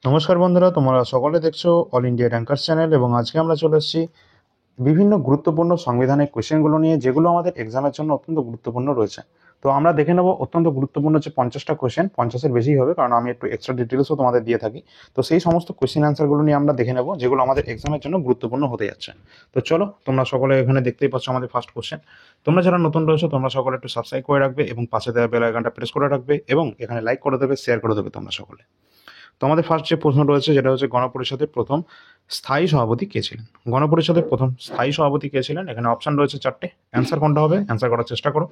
নমস্কার বন্ধুরা, তোমরা সকলে দেখছো অল ইন্ডিয়া র্যাঙ্কার্স চ্যানেল এবং আজকে আমরা চলে এসেছি বিভিন্ন গুরুত্বপূর্ণ সাংবিধানিক কোশ্চেনগুলো নিয়ে, যেগুলো আমাদের এক্সামের জন্য অত্যন্ত গুরুত্বপূর্ণ রয়েছে। তো আমরা দেখে নেব অত্যন্ত গুরুত্বপূর্ণ যে 50টা কোশ্চেন, 50-এর বেশি হবে কারণ আমি একটু এক্সট্রা ডিটেলসও তোমাদের দিয়ে থাকি। তো সেই সমস্ত কোশ্চেন অ্যান্সারগুলো নিয়ে আমরা দেখে নেব যেগুলো আমাদের এক্সামের জন্য গুরুত্বপূর্ণ হতে যাচ্ছে। তো চলো, তোমরা সকলে এখানে দেখতেই পাচ্ছ আমাদের ফার্স্ট কোশ্চেন। তোমরা যারা নতুন রয়েছো তোমরা সকলে একটু সাবস্ক্রাইব করে রাখবে এবং পাশে দেওয়া বেল আইকনটা প্রেস করে রাখবে এবং এখানে লাইক করে দেবে, শেয়ার করে দেবে তোমরা সকলে। তো আমাদের ফার্স্ট যে প্রশ্ন রয়েছে যেটা হচ্ছে গণপরিষদের প্রথম স্থায়ী সভাপতি কে ছিলেন। গণপরিষদের প্রথম স্থায়ী সভাপতি কে ছিলেন, এখানে অপশন রয়েছে চারটে। অ্যান্সার কোনটা হবে, অ্যান্সার করার চেষ্টা করো।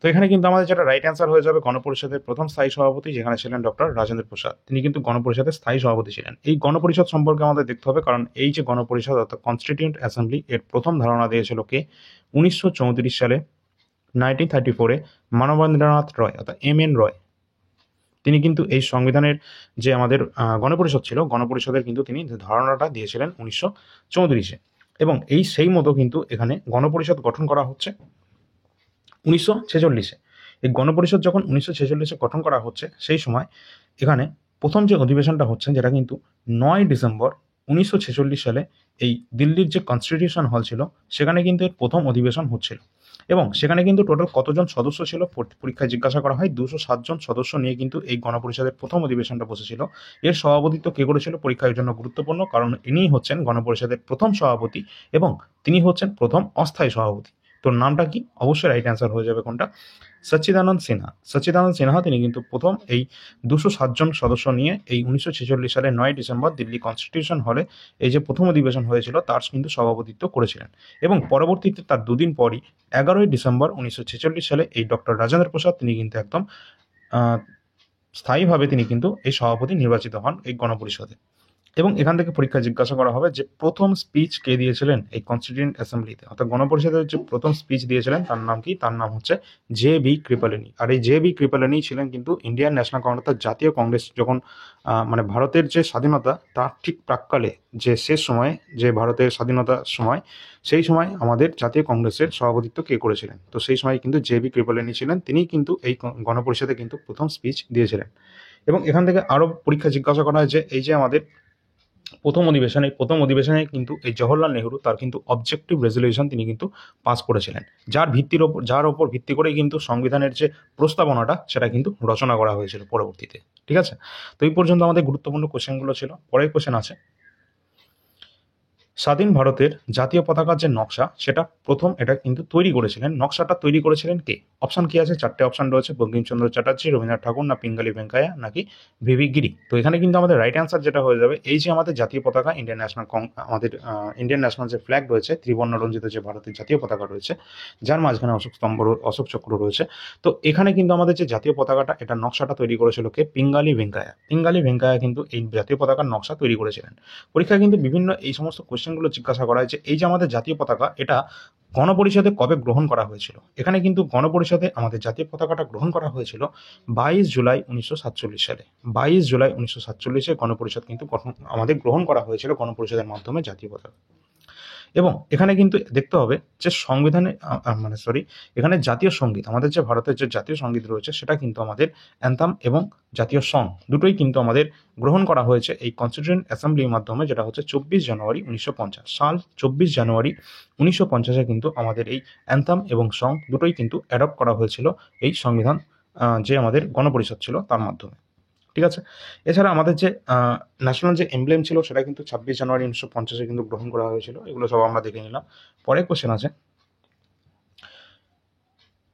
তো এখানে কিন্তু আমাদের যেটা রাইট অ্যান্সার হয়ে যাবে গণপরিষদের প্রথম স্থায়ী সভাপতি, যেখানে ছিলেন ডক্টর রাজেন্দ্র প্রসাদ। তিনি কিন্তু গণপরিষদের স্থায়ী সভাপতি ছিলেন। এই গণপরিষদ সম্পর্কে আমাদের দেখতে হবে, কারণ এই যে গণপরিষদ অর্থাৎ কনস্টিটিউয়েন্ট অ্যাসেম্বলি, এর প্রথম ধারণা দিয়েছিল কে? 1934 সালে, 1934-এ মানবেন্দ্রনাথ রয় অর্থাৎ এম এন রয়। তিনি কিন্তু এই সংবিধানের যে আমাদের গণপরিষদ ছিল, গণপরিষদের কিন্তু তিনি ধারণাটা দিয়েছিলেন 1934-এ। এবং এই সেই মতো কিন্তু এখানে গণপরিষদ গঠন করা হচ্ছে 1946-এ। এই গণপরিষদ যখন 1946-এ গঠন করা হচ্ছে, সেই সময় এখানে প্রথম যে অধিবেশনটা হচ্ছে, যেটা কিন্তু 9 ডিসেম্বর 1946 সালে এই দিল্লির যে কনস্টিটিউশন হল ছিল, সেখানে কিন্তু এর প্রথম অধিবেশন হচ্ছিল। এবং সেখানে কিন্তু টোটাল কতজন সদস্য ছিল পরীক্ষায় জিজ্ঞাসা করা হয়, 207 জন সদস্য নিয়ে কিন্তু এই গণপরিষদের প্রথম অধিবেশনটা বসেছিল। এর সভাপতিত্ব কে করেছিল, পরীক্ষার জন্য গুরুত্বপূর্ণ, কারণ ইনিই হচ্ছেন গণপরিষদের প্রথম সভাপতি এবং তিনি হচ্ছেন প্রথম অস্থায়ী সভাপতি। তোর নামটা কি? অবশ্যই রাইট অ্যান্সার হয়ে যাবে কোনটা, সচ্চিদানন্দ সিনহা। সচ্চিদানন্দ সিনহা তিনি কিন্তু প্রথম এই 207 জন সদস্য নিয়ে এই 1946 সালে 9 ডিসেম্বর দিল্লি কনস্টিটিউশন হলে এই যে প্রথম অধিবেশন হয়েছিল তার কিন্তু সভাপতিত্ব করেছিলেন। এবং পরবর্তীতে তার দুদিন পরই 11 ডিসেম্বর 1946 সালে এই ডক্টর রাজেন্দ্র প্রসাদ তিনি কিন্তু একদম স্থায়ীভাবে তিনি কিন্তু এই সভাপতি নির্বাচিত হন এই গণপরিষদে। এবং এখান থেকে পরীক্ষা জিজ্ঞাসা করা হবে যে প্রথম স্পিচ কে দিয়েছিলেন এই কনস্টিটিউয়েন্ট অ্যাসেম্বলিতে, অর্থাৎ গণপরিষদের যে প্রথম স্পিচ দিয়েছিলেন তার নাম কি? তার নাম হচ্ছে জে.বি. কৃপলানি। আর এই জে.বি. কৃপলানি ছিলেন কিন্তু ইন্ডিয়ান ন্যাশনাল কংগ্রেস অর্থাৎ জাতীয় কংগ্রেস যখন মানে ভারতের যে স্বাধীনতা তার ঠিক প্রাক্কালে, যে শেষ সময়ে, যে ভারতের স্বাধীনতার সময়, সেই সময় আমাদের জাতীয় কংগ্রেসের সভাপতিত্ব কে করেছিলেন? তো সেই সময় কিন্তু জে.বি. কৃপলানি ছিলেন, তিনি কিন্তু এই গণপরিষদে কিন্তু প্রথম স্পিচ দিয়েছিলেন। এবং এখান থেকে আরও পরীক্ষা জিজ্ঞাসা করা হয় যে এই যে আমাদের প্রথম অধিবেশনে কিন্তু এই জওহরলাল নেহরু তার কিন্তু অবজেক্টিভ রেজলিউশন তিনি কিন্তু পাস করেছিলেন, যার ওপর ভিত্তি করেই কিন্তু সংবিধানের যে প্রস্তাবনাটা সেটা কিন্তু রচনা করা হয়েছিল পরবর্তীতে। ঠিক আছে, তো এই পর্যন্ত আমাদের গুরুত্বপূর্ণ কোশ্চেনগুলো ছিল। পরের কোশ্চেন আছে, স্বাধীন ভারতের জাতীয় পতাকার যে নকশা সেটা প্রথম এটা কিন্তু তৈরি করেছিলেন, নকশাটা তৈরি করেছিলেন কে? অপশন কি আছে? চারটে অপশন রয়েছে, বঙ্কিমচন্দ্র চ্যাটার্জি, রবীন্দ্রনাথ ঠাকুর, না পিঙ্গালি ভেঙ্কাইয়া, নাকি ভিভি গিরি। তো এখানে কিন্তু আমাদের রাইট অ্যান্সার যেটা হয়ে যাবে, এই যে আমাদের জাতীয় পতাকা আমাদের ইন্ডিয়ান ন্যাশনাল যে ফ্ল্যাগ রয়েছে, ত্রিবর্ণ রঞ্জিত যে ভারতের জাতীয় পতাকা রয়েছে, যার মাঝখানে অশোক চক্র রয়েছে। তো এখানে কিন্তু আমাদের যে জাতীয় পতাকাটা, এটা নকশাটা তৈরি করেছিল কে? পিঙ্গালি ভেঙ্কাইয়া। পিঙ্গালি ভেঙ্কাইয়া কিন্তু এই জাতীয় পতাকার নকশা তৈরি করেছিলেন। পরীক্ষায় কিন্তু বিভিন্ন এই সমস্ত কোশ্চেনগুলো জিজ্ঞাসা করা হয় যে এই যে আমাদের জাতীয় পতাকা, এটা গণপরিষদে কবে গ্রহণ করা হয়েছিল। এখানে কিন্তু গণপরিষদে আমাদের জাতীয় পতাকাটা গ্রহণ করা হয়েছিল 22 জুলাই 1947 সালে। 22 জুলাই 1947-এ গণপরিষদ কিন্তু আমাদের গ্রহণ করা হয়েছিল গণপরিষদের মাধ্যমে জাতীয় পতাকা। এবং এখানে কিন্তু দেখতে হবে যে সংবিধানে এখানে জাতীয় সঙ্গীত, আমাদের যে ভারতের যে জাতীয় সঙ্গীত রয়েছে সেটা কিন্তু আমাদের অ্যান্থাম এবং জাতীয় সং দুটোই কিন্তু আমাদের গ্রহণ করা হয়েছে এই কনস্টিটিউয়েন্ট অ্যাসেম্বলির মাধ্যমে, যেটা হচ্ছে 24 জানুয়ারি 1950 সাল। 24 জানুয়ারি 1950-এ কিন্তু আমাদের এই অ্যান্থাম এবং সং দুটোই কিন্তু অ্যাডপ্ট করা হয়েছিল এই সংবিধান যে আমাদের গণপরিষদ ছিল তার মাধ্যমে। ঠিক আছে, এছাড়া আমাদের যে ন্যাশনাল যে এমব্লেম ছিল সেটা কিন্তু 26 জানুয়ারি 1950-এ কিন্তু গ্রহণ করা হয়েছিল। এগুলো সব আমরা দেখে নিলাম। পরের কোশ্চেন আছে,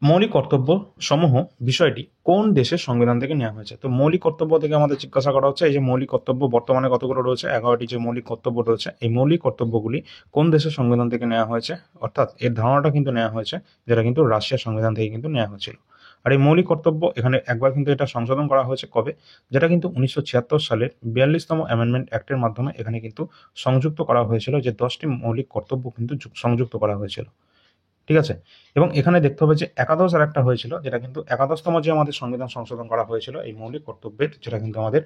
মৌলিক কর্তব্য সমূহ বিষয়টি কোন দেশের সংবিধান থেকে নেওয়া হয়েছে। তো মৌলিক কর্তব্য থেকে আমাদের জিজ্ঞাসা করা হচ্ছে এই যে মৌলিক কর্তব্য বর্তমানে কতগুলো রয়েছে, 11টি যে মৌলিক কর্তব্য রয়েছে, এই মৌলিক কর্তব্যগুলি কোন দেশের সংবিধান থেকে নেওয়া হয়েছে, অর্থাৎ এর ধারণাটা কিন্তু নেওয়া হয়েছে যেটা কিন্তু রাশিয়ার সংবিধান থেকে কিন্তু নেওয়া হয়েছিল। আর এই মৌলিক কর্তব্য এখানে একবার কিন্তু এটা সংশোধন করা হয়েছে কবে, যেটা কিন্তু 1976 সালের 42তম অ্যামেন্ডমেন্ট অ্যাক্টের মাধ্যমে এখানে কিন্তু সংযুক্ত করা হয়েছিল, যে 10টি মৌলিক কর্তব্য কিন্তু সংযুক্ত করা হয়েছিল। ঠিক আছে, এবং এখানে দেখতে হবে যে একাদশ আর একটা হয়েছিল, যেটা কিন্তু একাদশতম যে আমাদের সংবিধান সংশোধন করা হয়েছিল এই মৌলিক কর্তব্যের, যেটা কিন্তু আমাদের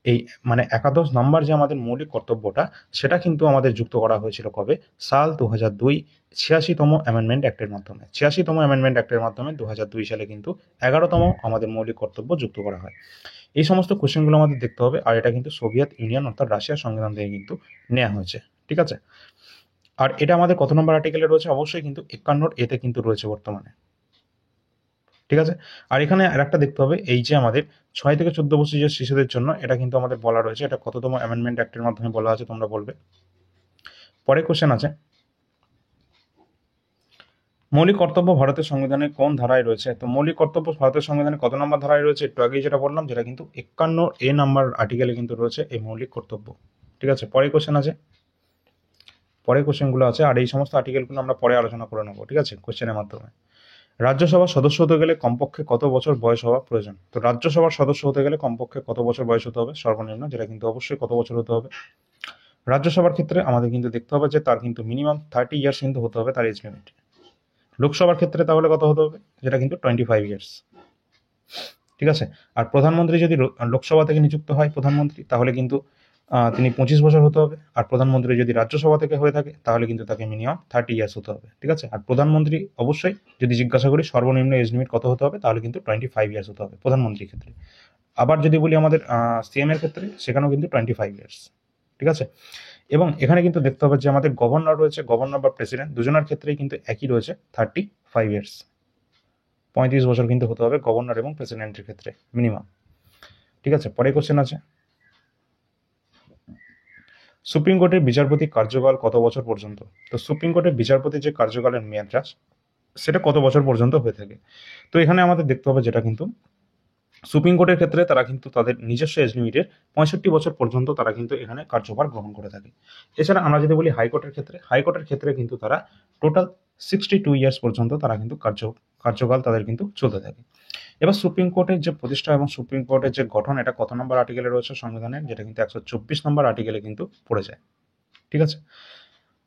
এই মানে একাদশ নাম্বার যে আমাদের মৌলিক কর্তব্যটা সেটা কিন্তু আমাদের যুক্ত করা হয়েছিল কবে? সাল 2002 86তম অ্যামেন্ডমেন্ট অ্যাক্টের মাধ্যমে। 86তম অ্যামেন্ডমেন্ট অ্যাক্টের মাধ্যমে 2002 সালে কিন্তু 11তম আমাদের মৌলিক কর্তব্য যুক্ত করা হয়। এই সমস্ত কোশ্চেনগুলো আমাদের দেখতে হবে। আর এটা কিন্তু সোভিয়েত ইউনিয়ন অর্থাৎ রাশিয়ার সংবিধান থেকে কিন্তু নেওয়া হয়েছে, ঠিক আছে। আর এটা আমাদের কত নম্বর আর্টিকেলে রয়েছে? অবশ্যই কিন্তু 51 এতে কিন্তু রয়েছে বর্তমানে, ঠিক আছে। আর এখানে আরেকটা দেখতে হবে, এই যে আমাদের 6 থেকে 14 বছর যে শিশুদের জন্য, এটা কিন্তু আমাদের বলা রয়েছে, এটা কততম অ্যামেন্ডমেন্ট অ্যাক্টের মাধ্যমে বলা আছে তোমরা বলবে। পরে কোশ্চেন আছে, মৌলিক কর্তব্য ভারতের সংবিধানে কোন ধারায় রয়েছে? তো মৌলিক কর্তব্য ভারতের সংবিধানে কত নম্বর ধারায় রয়েছে? একটু আগেই যেটা বললাম, যেটা কিন্তু 51A নাম্বার আর্টিকেলে কিন্তু রয়েছে এই মৌলিক কর্তব্য, ঠিক আছে। পরে কোশ্চেন আছে, পরে কোশ্চেনগুলো আছে, আর এই সমস্ত আর্টিকেলগুলো আমরা পরে আলোচনা করে নেবো, ঠিক আছে, কোশ্চেনের মাধ্যমে। রাজ্যসভার সদস্য হতে গেলে কমপক্ষে কত বছর বয়স হওয়া প্রয়োজন? তো রাজ্যসভার সদস্য হতে গেলে কমপক্ষে কত বছর বয়স হতে হবে সর্বনিম্ন, যেটা কিন্তু অবশ্যই কত বছর হতে হবে। রাজ্যসভার ক্ষেত্রে আমাদের কিন্তু দেখতে হবে যে তার কিন্তু মিনিমাম 30 ইয়ার্স কিন্তু হতে হবে তার এজ লিমিট। লোকসভার ক্ষেত্রে তাহলে কত হতে হবে? যেটা কিন্তু 25 ইয়ার্স, ঠিক আছে। আর প্রধানমন্ত্রী যদি লোকসভা থেকে নিযুক্ত হয় প্রধানমন্ত্রী, তাহলে কিন্তু তিনি 25 বছর হতে হবে। আর প্রধানমন্ত্রী যদি রাজ্যসভা থেকে হয়ে থাকে, তাহলে কিন্তু তাকে মিনিমাম 30 ইয়ার্স হতে হবে, ঠিক আছে। আর প্রধানমন্ত্রী অবশ্যই যদি জিজ্ঞাসা করি সর্বনিম্ন এজ লিমিট কত হতে হবে, তাহলে কিন্তু 25 ইয়ার্স হতে হবে প্রধানমন্ত্রীর ক্ষেত্রে। আবার যদি বলি আমাদের সিএম এর ক্ষেত্রে, সেখানেও কিন্তু 25 ইয়ার্স, ঠিক আছে। এবং এখানে কিন্তু দেখতে হবে যে আমাদের গভর্নর রয়েছে, গভর্নর বা প্রেসিডেন্ট, দুজনের ক্ষেত্রেই কিন্তু একই রয়েছে 35 ইয়ার্স, 35 বছর কিন্তু হতে হবে গভর্নর এবং প্রেসিডেন্টের ক্ষেত্রে মিনিমাম, ঠিক আছে। পরে কোশ্চেন আছে, সুপ্রিম কোর্টের বিচারপতি কার্যকাল কত বছর পর্যন্ত? তো সুপ্রিম কোর্টের বিচারপতির যে কার্যকালের মেয়াদটা, সেটা কত বছর পর্যন্ত হয়ে থাকে? তো এখানে আমাদের দেখতে হবে যেটা কিন্তু সুপ্রিম কোর্টের ক্ষেত্রে তারা কিন্তু তাদের নিজস্ব এজ লিমিটের 65 বছর পর্যন্ত তারা কিন্তু এখানে কার্যভার গ্রহণ করে থাকে। এছাড়া আমরা যদি বলি হাইকোর্টের ক্ষেত্রে, হাইকোর্টের ক্ষেত্রে কিন্তু তারা টোটাল 62 ইয়ার্স পর্যন্ত তারা কিন্তু কার্যকাল তাদের কিন্তু চলতে থাকে। এবার সুপ্রিম কোর্টের যে প্রতিষ্ঠা এবং সুপ্রিম কোর্টের যে গঠন, এটা কত নম্বর আর্টিকেলে রয়েছে সংবিধানের? যেটা কিন্তু 124 নম্বর আর্টিকেলে কিন্তু পড়ে যায়, ঠিক আছে।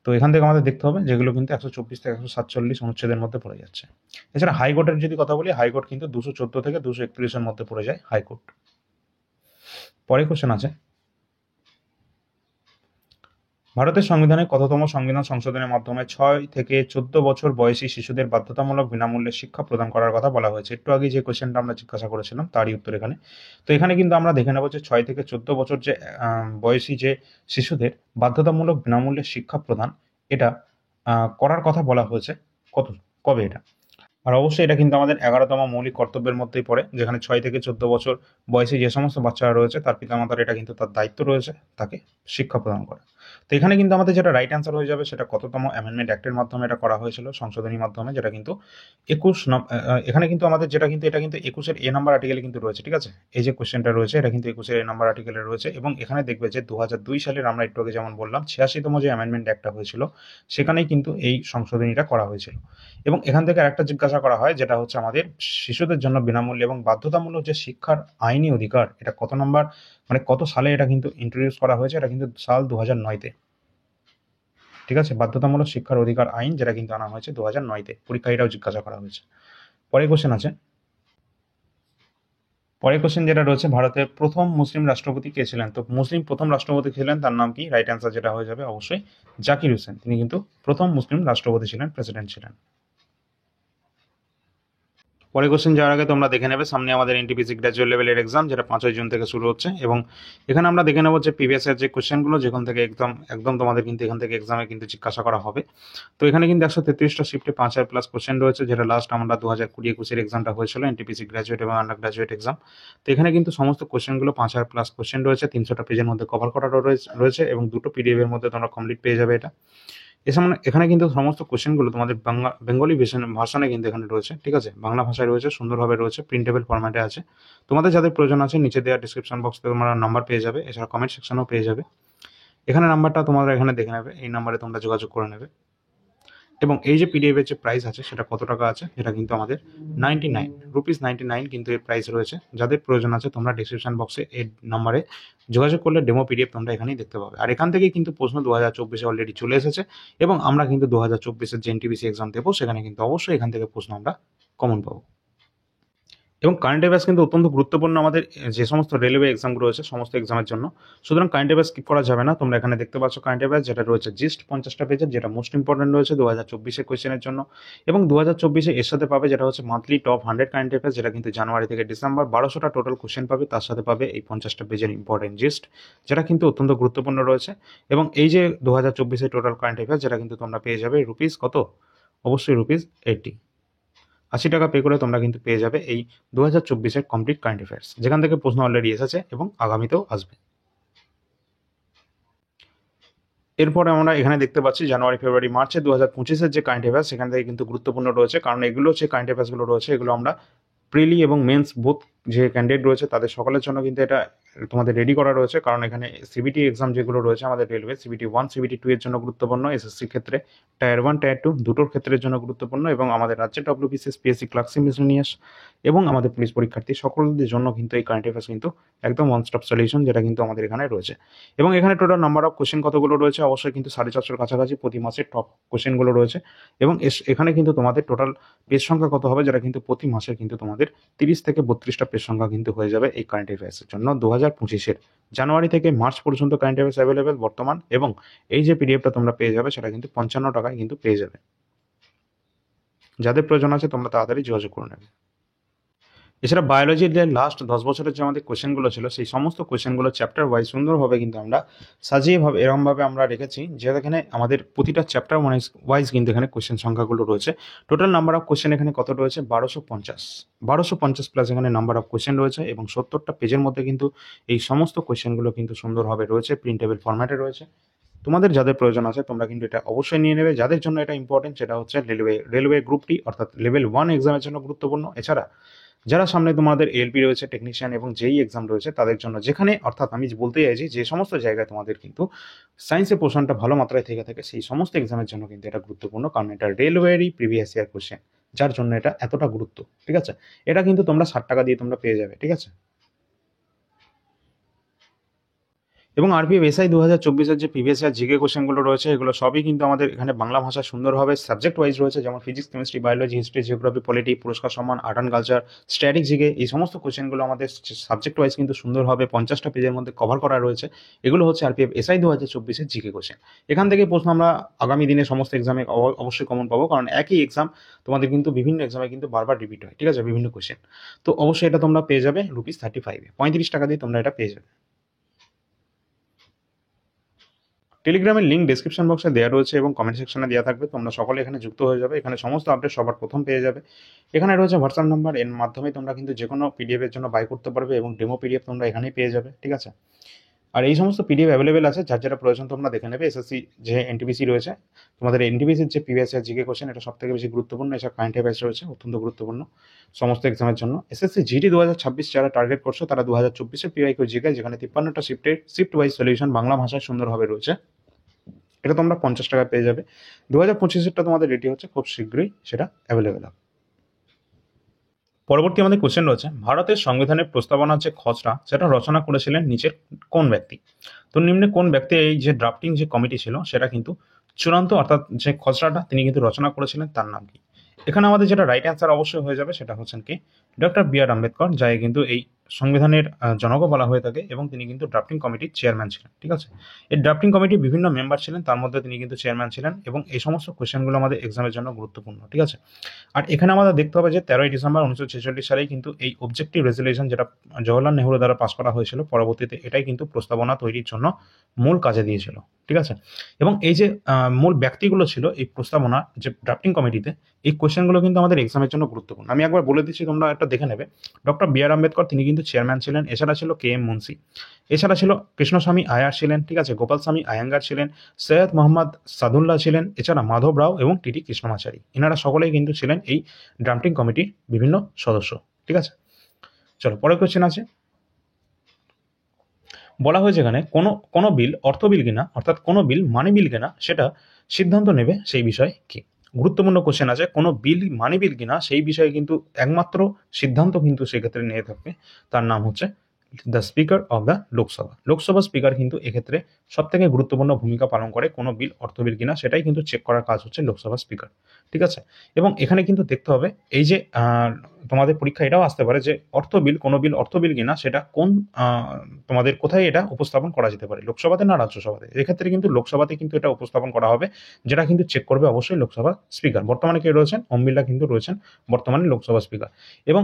তো এখান থেকে আমাদের দেখতে হবে যেগুলো কিন্তু 124 থেকে 147 অনুচ্ছেদের মধ্যে পড়ে যাচ্ছে। এছাড়া হাইকোর্টের যদি কথা বলি, হাইকোর্ট কিন্তু 214 থেকে 231 মধ্যে পড়ে যায় হাইকোর্ট। পরে কোশ্চেন আছে, ভারতের সংবিধানে কততম সংবিধান সংশোধনের মাধ্যমে 6 থেকে 14 বছর বয়সী শিশুদের বাধ্যতামূলক বিনামূল্যে শিক্ষা প্রদান করার কথা বলা হয়েছে? একটু আগে যে কোশ্চেনটা আমরা জিজ্ঞাসা করেছিলাম তারই উত্তর এখানে। তো এখানে কিন্তু আমরা দেখে নেব যে 6 থেকে 14 বছর যে বয়সী যে শিশুদের বাধ্যতামূলক বিনামূল্যে শিক্ষা প্রদান, এটা করার কথা বলা হয়েছে কবে এটা? আর অবশ্যই এটা কিন্তু আমাদের 11তম মৌলিক কর্তব্যের মধ্যেই পড়ে, যেখানে 6 থেকে 14 বছর বয়সী যে সমস্ত বাচ্চারা রয়েছে তার পিতামাতার এটা কিন্তু তার দায়িত্ব রয়েছে তাকে শিক্ষা প্রদান করা। তো এখানে কিন্তু আমাদের যেটা রাইট অ্যান্সার হয়ে যাবে, সেটা কততম অ্যামেন্ডমেন্ট অ্যাক্টের মাধ্যমে এটা করা হয়েছিল, সংশোধনীর মাধ্যমে, যেটা কিন্তু 21 এখানে কিন্তু আমাদের যেটা কিন্তু এটা কিন্তু 21-এর এ নাম্বার আর্টিকেলে কিন্তু রয়েছে, ঠিক আছে। এই যে কোশ্চেনটা রয়েছে এটা কিন্তু 21-এর এ নাম্বার আর্টিকেলে রয়েছে। এবং এখানে দেখবে যে 2002 সালের, আমরা একটু আগে যেমন বললাম, 86তম যে অ্যামেন্ডমেন্ট অ্যাক্টটা হয়েছিল, সেখানেই কিন্তু এই সংশোধনীটা করা হয়েছিল। এবং এখান থেকে আরেকটা জিজ্ঞাসা করা হয়, যেটা হচ্ছে আমাদের শিশুদের জন্য বিনামূল্যে এবং বাধ্যতামূলক যে শিক্ষার আইনি অধিকার, এটা কত নম্বর, মানে কত সালে এটা কিন্তু ইন্ট্রোডিউস করা হয়েছে? এটা কিন্তু সাল 2009-তে, ঠিক আছে। বাধ্যতামূলক শিক্ষার অধিকার আইন, যেটা কিন্তু আনা হয়েছে 2009-তে। পরীক্ষায় এটাও জিজ্ঞাসা করা হয়েছে। পরে কোশ্চেন আছে, পরের কোশ্চেন যেটা রয়েছে, ভারতের প্রথম মুসলিম রাষ্ট্রপতি কে ছিলেন? তো মুসলিম প্রথম রাষ্ট্রপতি ছিলেন, তার নাম কি? রাইট অ্যান্সার যেটা হয়ে যাবে অবশ্যই জাকির হোসেন। তিনি কিন্তু প্রথম মুসলিম রাষ্ট্রপতি ছিলেন, প্রেসিডেন্ট ছিলেন। পরে কোশ্চেন যাওয়ার আগে তোমরা দেখে নেবে সামনে আমাদের এনটিপিসি গ্র্যাজুয়েট লেভেলের এক্সাম, যেটা 5ই জুন থেকে শুরু হচ্ছে। এবং এখানে আমরা দেখে নেবো যে প্রিভিয়াস ইয়ার যে কোশ্চেনগুলো, যেখান থেকে একদম তোমাদের কিন্তু এখান থেকে এক্সামে কিন্তু জিজ্ঞাসা করা হবে। তো এখানে কিন্তু 133টা শিফটে 5000+ কোশ্চেন রয়েছে, যেটা লাস্ট আমরা 2020-21 এক্সামটা হয়েছিল এনটিপিসি গ্র্যাজুয়েট এবং আন্ডার গ্র্যাজুয়েট এক্সাম। তো এখানে কিন্তু সমস্ত কোশ্চেনগুলো 5000+ কোশ্চেন রয়েছে, 300টা পেজের মধ্যে কভার করা রয়েছে এবং 2টো পিডিএফ এর মধ্যে তোমরা কমপ্লিট পেয়ে যাবে এটা। এখানে কিন্তু সমস্ত কোশ্চেনগুলো তোমাদের বেঙ্গলি ভার্সনে কিন্তু এখানে রয়েছে, ঠিক আছে। বাংলা ভাষায় রয়েছে, সুন্দরভাবে রয়েছে, প্রিন্টেবল ফরম্যাটে আছে। তোমাদের যাদের প্রয়োজন আছে, নিচে দেওয়া ডিসক্রিপশন বক্সে তোমরা নাম্বার পেয়ে যাবে, এছাড়া কমেন্ট সেকশনেও পেয়ে যাবে। এখানে নাম্বারটা তোমরা এখানে দেখে নেবে, এই নাম্বারে তোমরা যোগাযোগ করে নেবে। এবং এই যে পিডিএফ এর যে প্রাইস আছে, সেটা কত টাকা আছে? যেটা কিন্তু আমাদের 99 কিন্তু এর প্রাইস রয়েছে। যাদের প্রয়োজন আছে, তোমরা ডিসক্রিপশন বক্সে এই নাম্বারে যোগাযোগ করলে ডেমো পিডিএফ তোমরা এখানেই দেখতে পাবে। আর এখান থেকেই কিন্তু প্রশ্ন 2024-এ অলরেডি চলে এসেছে, এবং আমরা কিন্তু 2024-এর যে এনটিপিসি এক্সাম দেবো, সেখানে কিন্তু অবশ্যই এখান থেকে প্রশ্ন আমরা কমন পাবো। এবং কারেন্ট অ্যাফেয়ার্স কিন্তু অত্যন্ত গুরুত্বপূর্ণ আমাদের যে সমস্ত রেলওয়ে এক্সামগুলো রয়েছে সমস্ত এক্সামের জন্য। সুতরাং কারেন্ট অ্যাফেয়ার্স স্কিপ করা যাবে না। তোমরা এখানে দেখতে পাচ্ছ কারেন্ট অ্যাফেয়ার্স যেটা রয়েছে জিস্ট 50টা পেজের, যেটা মোস্ট ইম্পর্টেন্ট রয়েছে 2024 কোয়েশ্চেনের জন্য। এবং 2024 এর সাথে পাবে যেটা হচ্ছে মান্থলি টপ 100 কারেন্ট অ্যাফেয়ার্স, যেটা কিন্তু জানুয়ারি থেকে ডিসেম্বর 1200টা টোটাল কোয়েশ্চেন পাবে। তার সাথে পাবে এই 50টা পেজের ইম্পর্টেন্ট জিস্ট, যেটা কিন্তু অত্যন্ত গুরুত্বপূর্ণ রয়েছে। এবং এই যে 2024 টোটাল কারেন্ট অ্যাফেয়ার্স, যেটা কিন্তু তোমরা পেয়ে যাবে রুপিস কত, অবশ্যই রুপিস 80 টাকা পে করে তোমরা কিন্তু পেয়ে যাবে এই 2024 কমপ্লিট কারেন্ট অ্যাফেয়ার্স, যেখান থেকে প্রশ্ন অলরেডি এসেছে এবং আগামীতেও আসবে। এরপরে আমরা এখানে দেখতে পাচ্ছি জানুয়ারি ফেব্রুয়ারি মার্চে 2025 যে কারেন্ট অ্যাফেয়ার্স, সেখান থেকে কিন্তু গুরুত্বপূর্ণ রয়েছে, কারণ এগুলো যে কারেন্ট অ্যাফেয়ার্সগুলো রয়েছে এগুলো আমরা প্রিলি এবং মেন্স বোথ যে ক্যান্ডিডেট রয়েছে তাদের সকলের জন্য কিন্তু এটা তোমাদের রেডি করা রয়েছে। কারণ এখানে সিবিটি এক্সাম যেগুলো রয়েছে আমাদের রেলওয়ে, সিবিটি 1 সিবিটি 2 এর জন্য গুরুত্বপূর্ণ, এসএসসির ক্ষেত্রে টায়ার 1 টায়ার 2 দুটোর ক্ষেত্রের জন্য গুরুত্বপূর্ণ, এবং আমাদের রাজ্যের ডব্লিউবিসিএস পিএসসি ক্লার্কশিপ মিসেলেনিয়াস এবং আমাদের পুলিশ পরীক্ষার্থী সকলদের জন্য কিন্তু এই কারেন্ট অ্যাফেয়ার্স কিন্তু একদম ওয়ান স্টপ সলিউশন, যেটা কিন্তু আমাদের এখানে রয়েছে। এবং এখানে টোটাল নাম্বার অফ কোশ্চেন কতগুলো রয়েছে, অবশ্যই কিন্তু 450-এর কাছাকাছি প্রতি মাসের টপ কোশ্চেনগুলো রয়েছে। এবং এখানে কিন্তু তোমাদের টোটাল পেজ সংখ্যা কত হবে, যেটা কিন্তু প্রতি মাসে কিন্তু তোমাদের 30 থেকে 32টা পেজ সংখ্যা কিন্তু হয়ে যাবে এই কারেন্ট অ্যাফেয়ার্সের জন্য। 2025 জানুয়ারি থেকে মার্চ পর্যন্ত কারেন্ট অ্যাফেয়ার্স অ্যাভেলেবেল বর্তমান, এবং এই যে পিডিএফটা তোমরা পেয়ে যাবে সেটা কিন্তু 55 টাকায় কিন্তু পেয়ে যাবে। যাদের প্রয়োজন আছে তোমরা তাড়াতাড়ি যোগাযোগ করে নেবে। এছাড়া বায়োলজির যে লাস্ট 10 বছরের যে আমাদের কোয়েশ্চেনগুলো ছিল, সেই সমস্ত কোয়েশ্চেনগুলো চ্যাপ্টার ওয়াইজ সুন্দরভাবে কিন্তু আমরা সাজিয়ে এরকমভাবে আমরা রেখেছি, যেখানে আমাদের প্রতিটা চ্যাপ্টার ওয়াইজ কিন্তু এখানে কোয়েশ্চেন সংখ্যাগুলো রয়েছে। টোটাল নাম্বার অফ কোয়েশ্চেন এখানে কত রয়েছে, 1250 প্লাস এখানে নাম্বার অফ কোয়েশ্চেন রয়েছে, এবং 70টা পেজের মধ্যে কিন্তু এই সমস্ত কোয়েশ্চেনগুলো কিন্তু সুন্দরভাবে রয়েছে, প্রিন্টেবল ফরম্যাটে রয়েছে। তোমাদের যাদের প্রয়োজন আছে তোমরা কিন্তু এটা অবশ্যই নিয়ে নেবে। যাদের জন্য এটা ইম্পর্টেন্ট সেটা হচ্ছে রেলওয়ে গ্রুপটি, অর্থাৎ লেভেল 1 এক্সামের জন্য গুরুত্বপূর্ণ। এছাড়া যারা সামনে তোমাদের এলপি রয়েছে, টেকনিশিয়ান এবং যেই এক্সাম রয়েছে তাদের জন্য, যেখানে অর্থাৎ আমি বলতে চাইছি যে সমস্ত জায়গায় তোমাদের কিন্তু সায়েন্সের পোর্শনটা ভালো মাত্রায় থেকে থাকে, সেই সমস্ত এক্সামের জন্য কিন্তু এটা গুরুত্বপূর্ণ, কারণ এটা রেলওয়েরই প্রিভিয়াস ইয়ার কোশ্চেন, যার জন্য এটা এতটা গুরুত্ব। ঠিক আছে, এটা কিন্তু তোমরা 60 টাকা দিয়ে তোমরা পেয়ে যাবে। ঠিক আছে, এবং আরপিএফ এসআই 2024 যে প্রিভিয়াস ইয়ার জিকে কোশ্চেনগুলো রয়েছে এগুলো সবই কিন্তু আমাদের এখানে বাংলা ভাষা সুন্দরভাবে সাবজেক্ট ওয়াইজ রয়েছে, যেমন physics, chemistry, biology, history, geography, polity, পুরস্কার সম্মান, art and culture, static GK, এই সমস্ত কোশ্চেনগুলো আমাদের সাবজেক্ট ওয়াইজ কিন্তু সুন্দরভাবে 50টা পেজের মধ্যে কভার করা রয়েছে। এগুলো হচ্ছে আরপিএফ এসআই 2024 জিকে কোশ্চেন। এখান থেকে প্রশ্ন আমরা আগামী দিনে সমস্ত এক্সামে অবশ্যই কমন পাবো, কারণ একই এক্সাম তোমাদের কিন্তু বিভিন্ন এক্সামে কিন্তু বারবার রিপিট হয়। ঠিক আছে, বিভিন্ন কোশ্চেন। তো অবশ্যই এটা তোমরা পেয়ে যাবে রুপিস 35-এ, 35 টাকা দিয়ে তোমরা এটা পেয়ে যাবে। টেলিগ্রামের লিঙ্ক ডেসক্রিপশন বক্সে দেওয়া রয়েছে এবং কমেন্ট সেকশনে দেওয়া থাকবে, তোমরা সকলে এখানে যুক্ত হয়ে যাবে। এখানে সমস্ত আপডেট সবার প্রথম পেয়ে যাবে। এখানে রয়েছে হোয়াটসঅ্যাপ নাম্বার, এর মাধ্যমে তোমরা কিন্তু যে কোনো পিডিএফের জন্য বাই করতে পারবে, এবং ডেমো পিডিএফ তোমরা এখানেই পেয়ে যাবে। ঠিক আছে, আর এই সমস্ত পিডিএফ অ্যাভেলেবেল আছে, যার যেটা প্রয়োজন তোমরা দেখে নেবে। এসএসসি যে এনটিপিসি রয়েছে, তোমাদের এনটিপিসির যে প্রিভিয়াস ইয়ার জিকে কোশ্চেন, এটা সব থেকে বেশি গুরুত্বপূর্ণ। এছাড়া কারেন্ট অ্যাফেয়ার্স রয়েছে, অত্যন্ত গুরুত্বপূর্ণ সমস্ত এক্সামের জন্য। এসএসসি জিডি 2026 যারা টার্গেট করছো তারা 2024 পিআইকিউ জিকে, যেখানে 53টা শিফট ওয়াইজ সলিউশন বাংলা ভাষায় সুন্দরভাবে রয়েছে, এটা তোমরা 50 টাকা পেয়ে যাবে। 2025-এরটা তোমাদের রেডি হচ্ছে, খুব শীঘ্রই সেটা অ্যাভেলেবেল হবে। পরবর্তী আমাদের কোশ্চেন রয়েছে, ভারতের সংবিধানের প্রস্তাবনার যে খসড়া সেটা রচনা করেছিলেন নিচের কোন ব্যক্তি? তো নিম্নে কোন ব্যক্তি এই যে ড্রাফটিং যে কমিটি ছিল সেটা কিন্তু চূড়ান্ত, অর্থাৎ যে খসড়াটা তিনি কিন্তু রচনা করেছিলেন তার নাম কি? এখানে আমাদের যেটা রাইট অ্যান্সার অবশ্যই হয়ে যাবে সেটা হচ্ছেন কি ডক্টর বি আর আম্বেদকর, যাকে কিন্তু এই সংবিধানের জনকও বলা হয়ে থাকে, এবং তিনি কিন্তু ড্রাফটিং কমিটির চেয়ারম্যান ছিলেন। ঠিক আছে, এই ড্রাফটিং কমিটির বিভিন্ন মেম্বার ছিলেন, তার মধ্যে তিনি কিন্তু চেয়ারম্যান ছিলেন, এবং এই সমস্ত কোয়েশ্চেনগুলো আমাদের এক্সামের জন্য গুরুত্বপূর্ণ। ঠিক আছে, আর এখানে আমাদের দেখতে হবে যে 13ই ডিসেম্বর 1946 সালেই কিন্তু এই অবজেক্টিভ রেজলিউশন, যেটা জওহরলাল নেহরু দ্বারা পাস করা হয়েছিল, পরবর্তীতে এটাই কিন্তু প্রস্তাবনা তৈরির জন্য মূল কাজে দিয়েছিল। ঠিক আছে, এবং এই যে মূল ব্যক্তিগুলো ছিল এই প্রস্তাবনা যে ড্রাফটিং কমিটিতে, এই কোয়েশ্চেনগুলো কিন্তু আমাদের এক্সামের জন্য গুরুত্বপূর্ণ। আমি একবার বলে দিচ্ছি, তোমরা একটা দেখে নেবে। ডক্টর বি আর আম্বেদকর তিনি কিন্তু চেয়ারম্যান ছিলেন, এছাড়া ছিল কে এম মুন্সি, এছাড়া ছিল কৃষ্ণস্বামী আয়ার ছিলেন, ঠিক আছে, গোপাল স্বামী আয়াঙ্গার ছিলেন, সৈয়দ মোহাম্মদ সাদুল্লাহ ছিলেন, এছাড়া মাধব রাও এবং টিটি কৃষ্ণমাচারী, এনারা সকলেই কিন্তু ছিলেন এই ড্রাফটিং কমিটির বিভিন্ন সদস্য। ঠিক আছে, চলো পরের কোয়েশ্চেন আছে। বলা হয়েছে এখানে কোনো বিল অর্থ বিল কিনা, অর্থাৎ কোনো বিল মানি বিল কিনা সেটা সিদ্ধান্ত নেবে সেই বিষয় কি? গুরুত্বপূর্ণ কোশ্চেন আছে, কোনো বিল মানি বিল কিনা সেই বিষয়ে কিন্তু একমাত্র সিদ্ধান্ত কিন্তু সেক্ষেত্রে নিয়ে থাকবে, তার নাম হচ্ছে the speaker of the Lok Sabha. Lok Sabha speaker কিন্তু এক্ষেত্রে সব থেকে গুরুত্বপূর্ণ ভূমিকা পালন করে কোনো বিল অর্থ বিল কিনা সেটাই কিন্তু চেক করার কাজ হচ্ছে লোকসভা স্পিকার। ঠিক আছে, এবং এখানে কিন্তু দেখতে হবে এই যে তোমাদের পরীক্ষা এটাও আসতে পারে যে অর্থ বিল, কোনো বিল অর্থ বিল কিনা সেটা কোন তোমাদের কোথায় এটা উপস্থাপন করা যেতে পারে, লোকসভাতে না রাজ্যসভাতে। এক্ষেত্রে কিন্তু লোকসভাতে কিন্তু এটা উপস্থাপন করা হবে, যেটা কিন্তু চেক করবে অবশ্যই লোকসভা স্পিকার। বর্তমানে কে রয়েছেন? ওম বিড়লা কিন্তু রয়েছেন বর্তমানে লোকসভা স্পিকার। এবং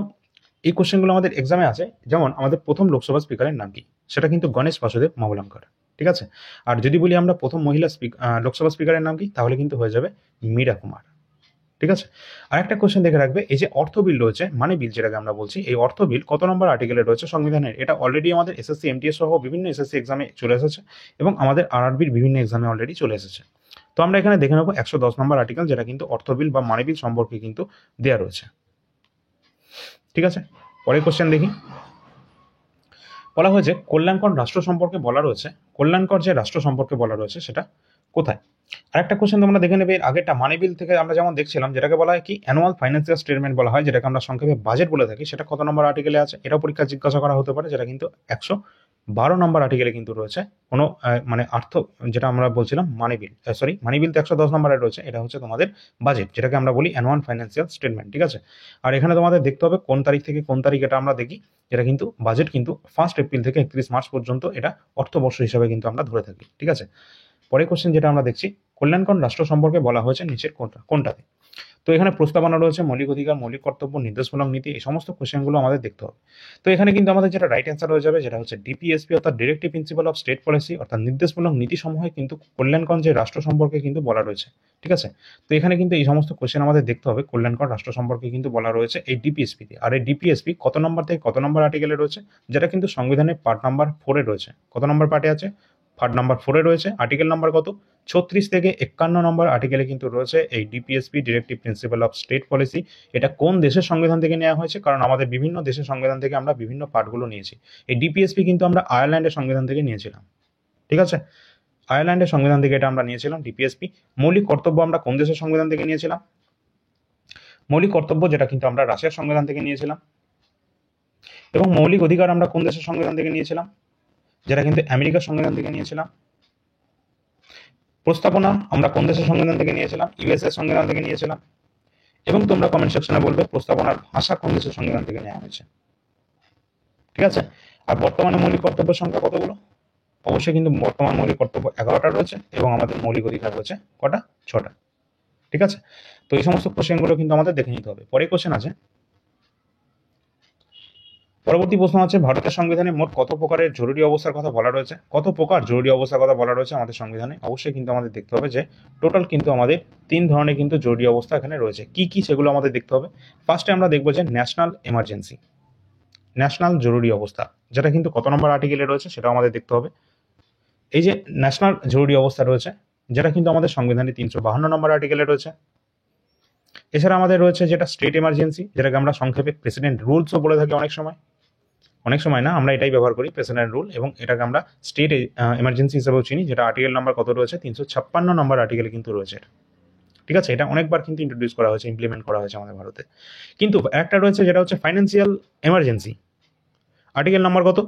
এই কোশ্চেনগুলো আমাদের এক্সামে আছে, যেমন আমাদের প্রথম লোকসভা স্পিকারের নাম কি, সেটা কিন্তু গণেশ বাসুদেব মাভলঙ্কর। ঠিক আছে, আর যদি বলি আমরা প্রথম মহিলা লোকসভা স্পিকারের নাম কি, তাহলে কিন্তু হয়ে যাবে মীরা কুমার। ঠিক আছে, আর একটা কোশ্চেন দেখে রাখবে, এই যে অর্থ বিল রয়েছে, মানে বিল যেটাকে আমরা বলছি, এই অর্থ বিল কত নম্বর আর্টিকেলে রয়েছে সংবিধানের? এটা অলরেডি আমাদের এসএসসি এমটিএস সহ বিভিন্ন এসএসসি এক্সামে চলে এসেছে এবং আমাদের আরআরবির বিভিন্ন এক্সামে অলরেডি চলে এসেছে। তো আমরা এখানে দেখে নেবো 110 নম্বর আর্টিকেল, যেটা কিন্তু অর্থ বিল বা মানে বিল সম্পর্কে কিন্তু দেওয়া রয়েছে। ঠিক আছে, পরের কোশ্চেন দেখি। বলা হয়েছে কল্যাণকর রাষ্ট্র সম্পর্কে বলা রয়েছে, কল্যাণকর যে রাষ্ট্র সম্পর্কে বলা রয়েছে সেটা কোথায়? আরেকটা কোশ্চেন তোমরা দেখে নেবে, আগেরটা মানি বিল থেকে আমরা যেমন দেখছিলাম, যেটাকে বলা হয় কি অ্যানুয়াল ফাইন্যান্সিয়াল স্টেটমেন্ট বলা হয়, যেটাকে আমরা সংক্ষেপে বাজেট বলে থাকি, সেটা কত নম্বর আর্টিকেলে আছে? এটাও পরীক্ষা জিজ্ঞাসা করা হতে পারে, যেটা কিন্তু 112 নম্বর আর্টিকেলে কিন্তু রয়েছে। কোনো মানে অর্থ, যেটা আমরা বলছিলাম মানি বিল, মানি বিল তো 110 নম্বরে রয়েছে, এটা হচ্ছে তোমাদের বাজেট, যেটাকে আমরা বলি অ্যানুয়াল ফাইন্যান্সিয়াল স্টেটমেন্ট। ঠিক আছে, আর এখানে তোমাদের দেখতে হবে কোন তারিখ থেকে কোন তারিখ, এটা আমরা দেখি। এটা কিন্তু বাজেট কিন্তু 1 এপ্রিল থেকে 31 মার্চ পর্যন্ত এটা অর্থবর্ষ হিসাবে কিন্তু আমরা ধরে থাকি। ঠিক আছে, পরের কোশ্চেন যেটা আমরা দেখছি, কল্যাণকর রাষ্ট্র সম্পর্কে বলা হয়েছে নিচের কোনটাতে? তো এখানে প্রস্তাবনা রয়েছে, মৌলিক অধিকার, মৌলিক কর্তব্য, নির্দেশমূলক নীতি, এই সমস্ত কোশ্চেনগুলো আমাদের দেখতে হবে। তো এখানে কিন্তু আমাদের যেটা রাইট অ্যান্সার হয়ে যাবে, যেটা হচ্ছে ডিপিএসপি অর্থাৎ directive principal of state policy, অর্থাৎ নির্দেশমূলক নীতি সমূহে কিন্তু কল্যাণকর যে রাষ্ট্র সম্পর্কে কিন্তু বলা রয়েছে। ঠিক আছে, তো এখানে কিন্তু এই সমস্ত কোশ্চেন আমাদের দেখতে হবে, কল্যাণকর রাষ্ট্র সম্পর্কে কিন্তু বলা রয়েছে এই ডিপিএসপিতে। আর এই ডিপিএসপি কত নম্বর থেকে কত নম্বর আর্টিকেলে রয়েছে? যেটা কিন্তু সংবিধানের পার্ট নাম্বার 4-এ রয়েছে। কত নম্বর পার্টে আছে? পার্ট নাম্বার 4-এ রয়েছে। আর্টিকেল নাম্বার কত? 36 থেকে 51 নম্বর আর্টিকেলে কিন্তু রয়েছে এই DPSP, directive principal of state policy. এটা কোন দেশের সংবিধান থেকে নেওয়া হয়েছে? কারণ আমাদের বিভিন্ন দেশের সংবিধান থেকে আমরা বিভিন্ন পার্টগুলো নিয়েছি। এই ডিপিএসপি কিন্তু আমরা আয়ারল্যান্ডের সংবিধান থেকে নিয়েছিলাম। ঠিক আছে, আয়ারল্যান্ডের সংবিধান থেকে এটা আমরা নিয়েছিলাম ডিপিএসপি। মৌলিক কর্তব্য আমরা কোন দেশের সংবিধান থেকে নিয়েছিলাম? মৌলিক কর্তব্য, যেটা কিন্তু আমরা রাশিয়ার সংবিধান থেকে নিয়েছিলাম। এবং মৌলিক অধিকার আমরা কোন দেশের সংবিধান থেকে নিয়েছিলাম? যেটা কিন্তু আমেরিকার সংবিধান থেকে নিয়েছিলাম। প্রস্তাবনা আমরা কোন দেশের সংবিধান থেকে নিয়েছিলাম? ইউএসএর সংবিধান থেকে নিয়েছিলাম। এবং তোমরা কমেন্ট সেকশনে বলবে প্রস্তাবনার ভাষা কোন দেশের সংবিধান থেকে নেওয়া হয়েছে। ঠিক আছে, আর বর্তমানে মৌলিক কর্তব্যের সংখ্যা কতগুলো? অবশ্যই কিন্তু বর্তমান মৌলিক কর্তব্য 11টা রয়েছে এবং আমাদের মৌলিক অধিকার রয়েছে কটা? 6টা। ঠিক আছে, তো এই সমস্ত কোশ্চেনগুলো কিন্তু আমাদের দেখে নিতে হবে। পরে কোশ্চেন আছে, পরবর্তী প্রশ্ন আছে, ভারতের সংবিধানে মোট কত প্রকারের জরুরি অবস্থার কথা বলা রয়েছে? কত প্রকার জরুরি অবস্থার কথা বলা রয়েছে আমাদের সংবিধানে? অবশ্যই কিন্তু আমাদের দেখতে হবে যে টোটাল কিন্তু আমাদের 3 ধরনের কিন্তু জরুরি অবস্থা এখানে রয়েছে। কি কি সেগুলো আমাদের দেখতে হবে। ফার্স্টে আমরা দেখবো যে ন্যাশনাল এমার্জেন্সি, ন্যাশনাল জরুরি অবস্থা, যেটা কিন্তু কত নম্বর আর্টিকেলে রয়েছে সেটাও আমাদের দেখতে হবে। এই যে ন্যাশনাল জরুরি অবস্থা রয়েছে, যেটা কিন্তু আমাদের সংবিধানে 352 নম্বর আর্টিকেলে রয়েছে। এছাড়া আমাদের রয়েছে যেটা স্টেট এমার্জেন্সি, যেটাকে আমরা সংক্ষেপে প্রেসিডেন্ট রুলসও বলে থাকি অনেক সময় না, আমরা এটাই ব্যবহার করি, প্রেসিডেন্ট রুল, এবং এটাকে আমরা স্টেট এমার্জেন্সি হিসেবেও চিনি, যেটা আর্টিকেল নাম্বার কত রয়েছে? 356 নম্বর আর্টিকেলে কিন্তু রয়েছে এটা। ঠিক আছে, এটা অনেকবার কিন্তু ইন্ট্রোডিউস করা হয়েছে, ইমপ্লিমেন্ট করা হয়েছে আমাদের ভারতে। কিন্তু একটা রয়েছে যেটা হচ্ছে ফাইন্যান্সিয়াল এমার্জেন্সি, আর্টিকেল নাম্বার কত?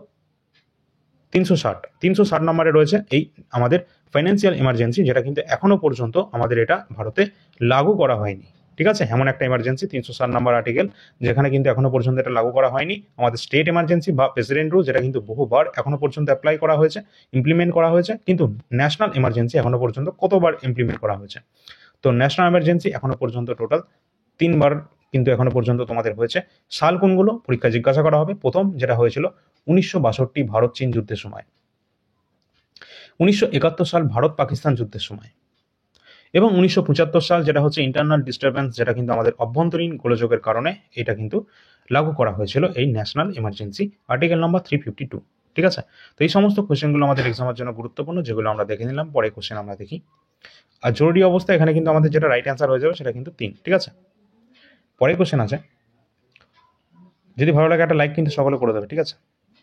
360 নম্বরে রয়েছে এই আমাদের ফাইন্যান্সিয়াল এমার্জেন্সি, যেটা কিন্তু এখনো পর্যন্ত আমাদের এটা ভারতে লাগু করা হয়নি। ঠিক আছে, এমন একটা এমার্জেন্সি 360 নম্বর আর্টিকেল, যেখানে কিন্তু এখনো পর্যন্ত এটা লাগু করা হয়নি। আমাদের স্টেট এমার্জেন্সি বা প্রেসিডেন্ট রুল, যেটা কিন্তু বহুবার এখনো পর্যন্ত অ্যাপ্লাই করা হয়েছে, ইমপ্লিমেন্ট করা হয়েছে, কিন্তু ন্যাশনাল এমার্জেন্সি এখনো পর্যন্ত কতবার ইমপ্লিমেন্ট করা হয়েছে? তো ন্যাশনাল এমার্জেন্সি এখনো পর্যন্ত টোটাল 3বার কিন্তু এখনো পর্যন্ত তোমাদের হয়েছে। সাল কোনগুলো পরীক্ষা জিজ্ঞাসা করা হবে। প্রথম যেটা হয়েছিল 1962 ভারত চীন যুদ্ধের সময়, 1971 সাল ভারত পাকিস্তান যুদ্ধের সময়, এবং 1975 সাল যেটা হচ্ছে ইন্টারনাল ডিস্টারবেন্স, যেটা কিন্তু আমাদের অভ্যন্তরীণ গোলযোগের কারণে এটা কিন্তু লাগু করা হয়েছিল এই ন্যাশনাল এমার্জেন্সি, আর্টিকেল নাম্বার 352। ঠিক আছে, তো এই সমস্ত কোশ্চেনগুলো আমাদের এক্সামের জন্য গুরুত্বপূর্ণ, যেগুলো আমরা দেখে নিলাম। পরে কোশ্চেন আমরা দেখি। আর জরুরি অবস্থা এখানে কিন্তু আমাদের যেটা রাইট অ্যান্সার হয়ে যাবে সেটা কিন্তু 3। ঠিক আছে, পরে কোশ্চেন আছে, যদি ভালো লাগে একটা লাইক কিন্তু সকলে করে দেবে। ঠিক আছে,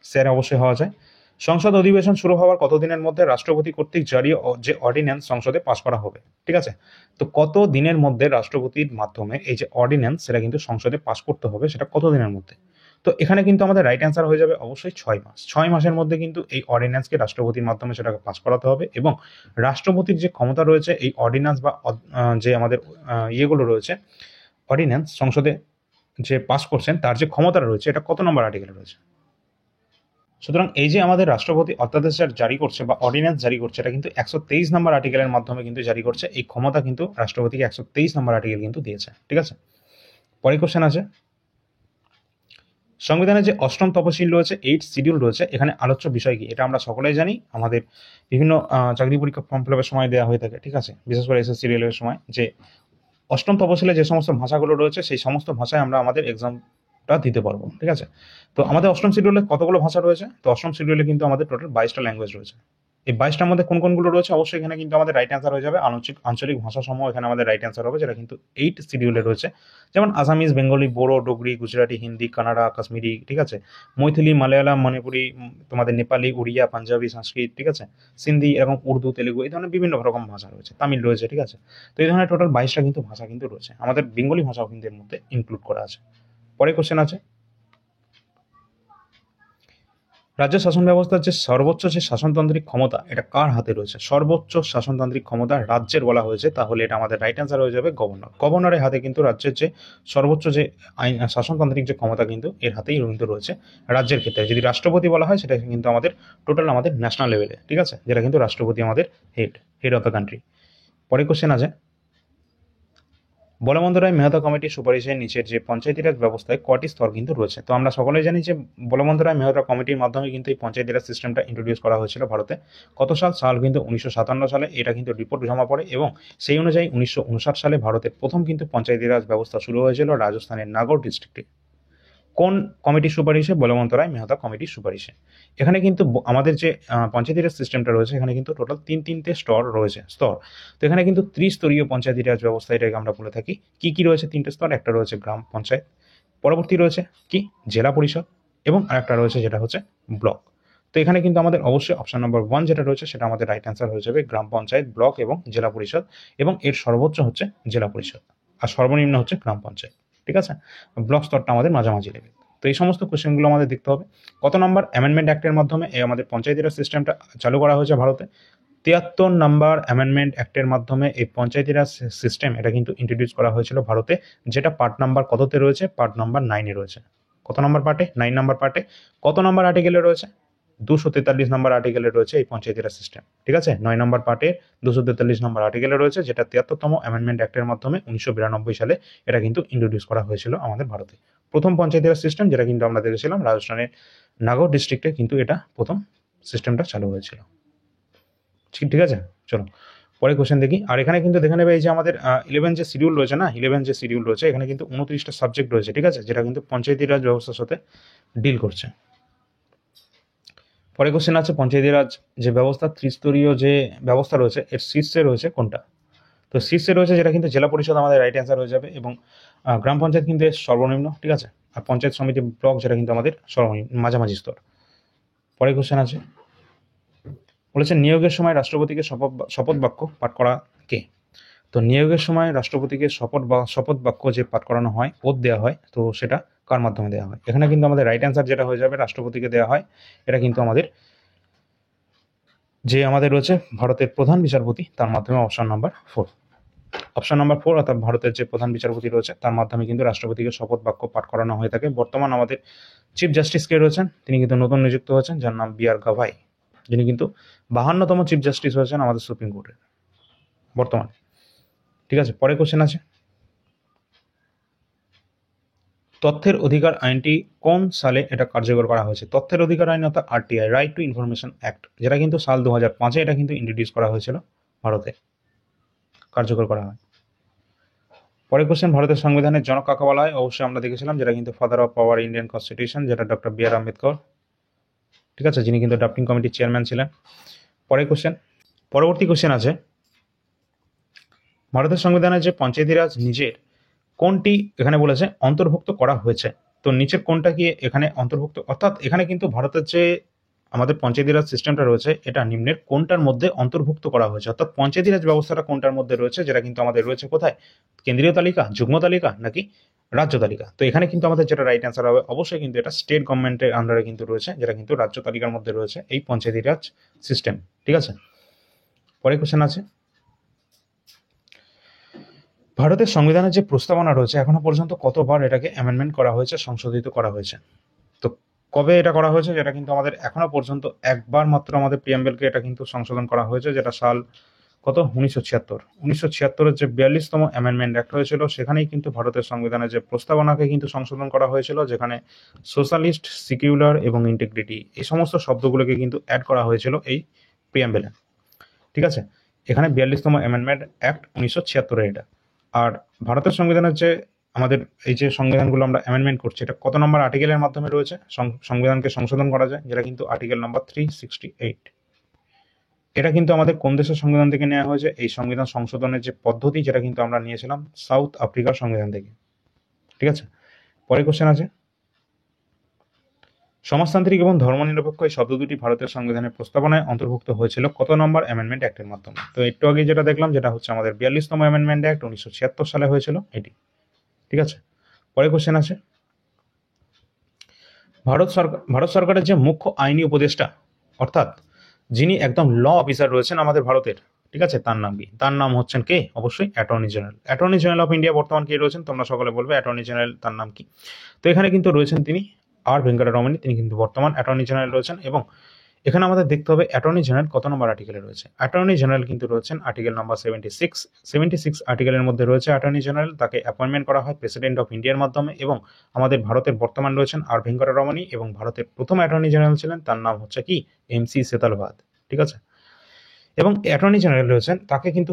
শেয়ার অবশ্যই হওয়া যায়। সংসদ অধিবেশন শুরু হওয়ার কতদিনের মধ্যে রাষ্ট্রপতি কর্তৃক জারি যে অর্ডিন্যান্স সংসদে পাশ করা হবে? ঠিক আছে, তো কত দিনের মধ্যে রাষ্ট্রপতির মাধ্যমে এই যে অর্ডিন্যান্স সেটা কিন্তু সংসদে পাশ করতে হবে, সেটা কত দিনের মধ্যে? তো এখানে কিন্তু আমাদের রাইট অ্যান্সার হয়ে যাবে অবশ্যই 6 মাস। 6 মাসের মধ্যে কিন্তু এই অর্ডিন্যান্সকে রাষ্ট্রপতির মাধ্যমে সেটাকে পাস করাতে হবে, এবং রাষ্ট্রপতির যে ক্ষমতা রয়েছে এই অর্ডিন্যান্স বা যে আমাদের ইয়েগুলো রয়েছে, অর্ডিন্যান্স সংসদে যে পাস করছেন তার যে ক্ষমতা রয়েছে এটা কত নম্বর আর্টিকেলে রয়েছে। সুতরাং এই যে আমাদের রাষ্ট্রপতি অধ্যাদেশ জারি করছে বা অর্ডিন্যান্স জারি করছে, এটা কিন্তু 123 নম্বর আর্টিকেলের মাধ্যমে কিন্তু জারি করছে। এই ক্ষমতা কিন্তু রাষ্ট্রপতিকে 123 নম্বর আর্টিকেল কিন্তু দিয়েছে, ঠিক আছে। পরে কোশ্চেন আছে, সংবিধানে যে অষ্টম তফসিল রয়েছে, 8 শিডিউল রয়েছে, এখানে আলোচ্য বিষয় কি? এটা আমরা সকলেই জানি, আমাদের বিভিন্ন চাকরি পরীক্ষা ফর্ম ফিল আপের সময় দেওয়া হয়ে থাকে, ঠিক আছে, বিশেষ করে এসএসসি রেলের সময়, যে অষ্টম তফসিলে যে সমস্ত ভাষাগুলো রয়েছে সেই সমস্ত ভাষায় আমরা আমাদের এক্সামটা দিতে পারবো, ঠিক আছে। তো আমাদের অষ্টম শিডিউলে কতগুলো ভাষা রয়েছে? তো অষ্টম শিডিউলে কিন্তু আমাদের টোটাল 22টা ল্যাঙ্গুয়েজ রয়েছে। এই 22টার মধ্যে কোন কোনগুলো রয়েছে? অবশ্যই এখানে কিন্তু আমাদের রাইট অ্যান্সার হয়ে যাবে আঞ্চলিক ভাষাসমূহ, এখানে আমাদের রাইট অ্যান্সার হবে, যেটা কিন্তু 8 শিডিউলে রয়েছে, যেমন আসামিজ, বেঙ্গলি, বোড়ো, ডোগরি, গুজরাটি, হিন্দি, কানাডা, কাশ্মীরি, ঠিক আছে, মৈথিলি, মালায়ালাম, মণিপুরি, তোমাদের নেপালি, উড়িয়া, পাঞ্জাবি, সংস্কৃত, ঠিক আছে, সিন্ধি, এবং উর্দু, তেলেগু, এই ধরনের বিভিন্ন রকম ভাষা রয়েছে, তামিল রয়েছে, ঠিক আছে। তো এই ধরনের টোটাল 22টা কিন্তু ভাষা কিন্তু রয়েছে, আমাদের বেঙ্গলি ভাষাও কিন্তু এর মধ্যে ইনক্লুড করা আছে। পরে কোশ্চেন আছে, রাজ্য শাসন ব্যবস্থার যে সর্বোচ্চ যে শাসনতান্ত্রিক ক্ষমতা এটা কার হাতে রয়েছে? সর্বোচ্চ শাসনতান্ত্রিক ক্ষমতা রাজ্যের বলা হয়েছে, তাহলে এটা আমাদের রাইট অ্যান্সার হয়ে যাবে গভর্নর। গভর্নরের হাতে কিন্তু রাজ্যের যে সর্বোচ্চ যে আইন শাসনতান্ত্রিক যে ক্ষমতা কিন্তু এর হাতেই কিন্তু রয়েছে রাজ্যের ক্ষেত্রে। যদি রাষ্ট্রপতি বলা হয় সেটা কিন্তু আমাদের টোটাল আমাদের ন্যাশনাল লেভেলে, ঠিক আছে, যেটা কিন্তু রাষ্ট্রপতি আমাদের হেড অফ দ্য কান্ট্রি। পরে কোশ্চেন আছে, বলবন্ত রায় মেহতা কমিটির সুপারিশের নিচের যে পঞ্চায়েতি রাজ ব্যবস্থায় কটি স্তর কিন্তু রয়েছে? তো আমরা সকলেই জানি যে বলবন্ত রায় মেহতা কমিটির মাধ্যমে কিন্তু এই পঞ্চায়েতি রাজ সিস্টেমটা ইন্ট্রোডিউস করা হয়েছিল ভারতে। কত সাল কিন্তু 1957 সালে এটা কিন্তু রিপোর্ট জমা পড়ে, এবং সেই অনুযায়ী 1959 সালে ভারতের প্রথম কিন্তু পঞ্চায়েতি রাজ ব্যবস্থা শুরু হয়েছিল রাজস্থানের নাগৌর ডিস্ট্রিক্টে। কোন কমিটির সুপারিশে? বলবন্ত রায় মেহতা কমিটির সুপারিশে। এখানে কিন্তু আমাদের যে পঞ্চায়েতি রাজ সিস্টেমটা রয়েছে এখানে কিন্তু টোটাল তিনটে স্তর রয়েছে। তো এখানে কিন্তু ত্রিস্তরীয় পঞ্চায়েতি রাজ ব্যবস্থা এটাকে আমরা বলে থাকি। কি কি রয়েছে? তিনটে স্তর। একটা রয়েছে গ্রাম পঞ্চায়েত, পরবর্তী রয়েছে কি জেলা পরিষদ, এবং আরেকটা রয়েছে যেটা হচ্ছে ব্লক। তো এখানে কিন্তু আমাদের অবশ্যই অপশন নম্বর 1 যেটা রয়েছে সেটা আমাদের রাইট অ্যান্সার হয়ে যাবে, গ্রাম পঞ্চায়েত, ব্লক এবং জেলা পরিষদ, এবং এর সর্বোচ্চ হচ্ছে জেলা পরিষদ আর সর্বনিম্ন হচ্ছে গ্রাম পঞ্চায়েত, ঠিক আছে। ব্লক স্তরটা আমাদের মাঝামাঝি লেভেল। তো এই সমস্ত কোশ্চেনগুলো আমাদের দেখতে হবে। কত নম্বর অ্যামেন্ডমেন্ট অ্যাক্টের মাধ্যমে এই আমাদের পঞ্চায়েতি রাজ সিস্টেমটা চালু করা হয়েছে ভারতে? 73 নম্বর অ্যামেন্ডমেন্ট অ্যাক্টের মাধ্যমে এই পঞ্চায়েতি রাজ সিস্টেম এটা কিন্তু ইন্ট্রোডিউস করা হয়েছিল ভারতে, যেটা পার্ট নাম্বার কততে রয়েছে? পার্ট নাম্বার 9-এ রয়েছে। কত নম্বর পার্টে? 9 নম্বর পার্টে। কত নম্বর আর্টিকেলে রয়েছে? 243 নম্বর আর্টিকেলে রয়েছে এই পঞ্চায়েতি রাজ সিস্টেম, ঠিক আছে। 9 নম্বর পার্টে 243 নম্বর আর্টিকেলে রয়েছে, যেটা 73তম অ্যামেন্ডমেন্ট অ্যাক্টের মাধ্যমে 1992 সালে এটা কিন্তু ইন্ট্রোডিউস করা হয়েছিল আমাদের ভারতে। প্রথম পঞ্চায়েতি রাজ সিস্টেম, যেটা কিন্তু আমরা দেখেছিলাম রাজস্থানের নাগৌর ডিস্ট্রিক্টে কিন্তু এটা প্রথম সিস্টেমটা চালু হয়েছিল, ঠিক আছে। চলো পরে কোশ্চেন দেখি। আর এখানে কিন্তু দেখে নেবে এই যে আমাদের 11 যে শিডিউল রয়েছে না, 11 যে শিডিউল রয়েছে এখানে কিন্তু 29টা সাবজেক্ট রয়েছে, ঠিক আছে, যেটা কিন্তু পঞ্চায়েতি রাজ ব্যবস্থার সাথে ডিল করছে। পরে কোশ্চেন আছে, পঞ্চায়েতি রাজ যে ব্যবস্থা ত্রিস্তরীয় যে ব্যবস্থা রয়েছে এর শীর্ষে রয়েছে কোনটা? তো শীর্ষে রয়েছে যেটা কিন্তু জেলা পরিষদ আমাদের রাইট অ্যান্সার হয়ে যাবে, এবং গ্রাম পঞ্চায়েত কিন্তু এর সর্বনিম্ন, ঠিক আছে, আর পঞ্চায়েত সমিতি ব্লক যেটা কিন্তু আমাদের সর্বনিম্ন মাঝামাঝি স্তর। পরে কোশ্চেন আছে, বলেছে নিয়োগের সময় রাষ্ট্রপতিকে শপথ বাক্য পাঠ করা কে? তো নিয়োগের সময় রাষ্ট্রপতিকে শপথ বাক্য যে পাঠ করানো হয়, ওথ দেওয়া হয়, তো সেটা কার মাধ্যমে দেওয়া হয়? এখানে কিন্তু আমাদের রাইট অ্যান্সার যেটা হয়ে যাবে রাষ্ট্রপতিকে দেওয়া হয়। এটা কিন্তু আমাদের যে আমাদের রয়েছে ভারতের প্রধান বিচারপতি তার মাধ্যমে অপশন নাম্বার 4। অপশন নাম্বার 4 অর্থাৎ ভারতের যে প্রধান বিচারপতি রয়েছে তার মাধ্যমে কিন্তু রাষ্ট্রপতিকে শপথ বাক্য পাঠ করানো হয়ে থাকে। বর্তমান আমাদের চিফ জাস্টিস কে রয়েছেন? তিনি কিন্তু নতুন নিযুক্ত হয়েছেন, যার নাম বি.আর. গাভাই, যিনি কিন্তু 52তম চিফ জাস্টিস হয়েছেন আমাদের সুপ্রিম কোর্টের বর্তমানে, ঠিক আছে। পরে কোশ্চেন আছে, তথ্যের অধিকার আইনটি কোন সালে এটা কার্যকর করা হয়েছে? তথ্যের অধিকার আইন অর্থাৎ RTI, right two information act, যেটা কিন্তু সাল 2005-এ এটা কিন্তু ইন্ট্রোডিউস করা হয়েছিল ভারতে, কার্যকর করা হয়। পরের কোশ্চেন, ভারতের সংবিধানের জনক কাকে বলা হয়? অবশ্যই আমরা দেখেছিলাম যেটা কিন্তু father of our Indian constitution, যেটা ডক্টর বি.আর. আম্বেদকর, ঠিক আছে, যিনি কিন্তু ড্রাফটিং কমিটির চেয়ারম্যান ছিলেন। পরের কোশ্চেন, পরবর্তী কোশ্চেন আছে, ভারতের সংবিধানের যে পঞ্চায়েতি রাজ নিজের কোনটি এখানে বলেছে অন্তর্ভুক্ত করা হয়েছে? তো নিচের কোনটা কি এখানে অন্তর্ভুক্ত, অর্থাৎ এখানে কিন্তু ভারতের যে আমাদের পঞ্চায়েতি রাজ সিস্টেমটা রয়েছে এটা নিম্নের কোনটার মধ্যে অন্তর্ভুক্ত করা হয়েছে, অর্থাৎ পঞ্চায়েতি রাজ ব্যবস্থাটা কোনটার মধ্যে রয়েছে, যেটা কিন্তু আমাদের রয়েছে কোথায়, কেন্দ্রীয় তালিকা, যুগ্ম তালিকা নাকি রাজ্য তালিকা। তো এখানে কিন্তু আমাদের যেটা রাইট অ্যান্সার হবে অবশ্যই কিন্তু এটা স্টেট গভর্নমেন্টের আন্ডারে কিন্তু রয়েছে, যেটা কিন্তু রাজ্য তালিকার মধ্যে রয়েছে এই পঞ্চায়েতি রাজ সিস্টেম। ঠিক আছে, পরে কোশ্চেন আছে, ভারতের সংবিধানের যে প্রস্তাবনা রয়েছে এখনো পর্যন্ত কতবার এটাকে অ্যামেন্ডমেন্ট করা হয়েছে, সংশোধিত করা হয়েছে? তো কবে এটা করা হয়েছে, যেটা কিন্তু আমাদের এখনো পর্যন্ত একবার মাত্র আমাদের প্রিয়াম্বেলকে এটা কিন্তু সংশোধন করা হয়েছে, যেটা সাল কত, 1976। 1976-এর যে 42তম অ্যামেন্ডমেন্ট অ্যাক্ট হয়েছিল সেখানেই কিন্তু ভারতের সংবিধানের যে প্রস্তাবনাকে কিন্তু সংশোধন করা হয়েছিল, যেখানে সোশ্যালিস্ট, সিকিউলার এবং ইন্টিগ্রিটি এই সমস্ত শব্দগুলোকে কিন্তু অ্যাড করা হয়েছিল এই প্রিয়াম্বেলে। ঠিক আছে, এখানে 42তম অ্যামেন্ডমেন্ট অ্যাক্ট 1976-এর এটা। আর ভারতের সংবিধানের যে আমাদের এই যে সংবিধানগুলো আমরা অ্যামেন্ডমেন্ট করছি এটা কত নম্বর আর্টিকেলের মাধ্যমে রয়েছে সংবিধানকে সংশোধন করা যায়, যেটা কিন্তু আর্টিকেল নাম্বার 368। এটা কিন্তু আমাদের কোন দেশের সংবিধান থেকে নেওয়া হয়েছে, এই সংবিধান সংশোধনের যে পদ্ধতি যেটা কিন্তু আমরা নিয়েছিলাম সাউথ আফ্রিকার সংবিধান থেকে। ঠিক আছে, পরে কোশ্চেন আছে, সমাজতান্ত্রিক এবং ধর্মনিরপেক্ষ এই শব্দ দুটি ভারতের সংবিধানের প্রস্তাবনায় অন্তর্ভুক্ত হয়েছিল কত নম্বর অ্যামেন্ডমেন্ট অ্যাক্টের মাধ্যমে? তো একটু আগে যেটা দেখলাম যেটা হচ্ছে আমাদের 42তম অ্যামেন্ডমেন্ট অ্যাক্ট 1976 সালে হয়েছিল এটি। ঠিক আছে, পরে কোশ্চেন আছে, ভারত সরকারের যে মুখ্য আইনি উপদেষ্টা অর্থাৎ যিনি একদম ল অফিসার রয়েছেন আমাদের ভারতের, ঠিক আছে, তার নাম কি? তার নাম হচ্ছেন কে? অবশ্যই attorney general. Attorney general of India বর্তমান কে রয়েছেন? তোমরা সকলে বলবে অ্যাটর্নি জেনারেল তার নাম কি? তো এখানে কিন্তু রয়েছেন তিনি আর ভেঙ্কটরমণী, তিনি কিন্তু বর্তমান অ্যাটর্নি জেনারেল রয়েছেন। এবং এখানে আমাদের দেখতে হবে অ্যাটর্নি জেনারেল কত নম্বর আর্টিকেলে রয়েছে। অ্যাটর্নি জেনারেল কিন্তু রয়েছেন আর্টিকেল নাম্বার 76 আর্টিকেলের মধ্যে রয়েছে অ্যাটর্নি জেনারেল। তাকে অ্যাপয়েন্টমেন্ট করা হয় প্রেসিডেন্ট অফ ইন্ডিয়ার মাধ্যমে। এবং আমাদের ভারতের বর্তমান রয়েছেন আর ভেঙ্কটরমণী, এবং ভারতের প্রথম অ্যাটর্নি জেনারেল ছিলেন, তার নাম হচ্ছে কি, এমসি সেতালভাদ। ঠিক আছে, এবং অ্যাটর্নি জেনারেল রয়েছেন তাকে কিন্তু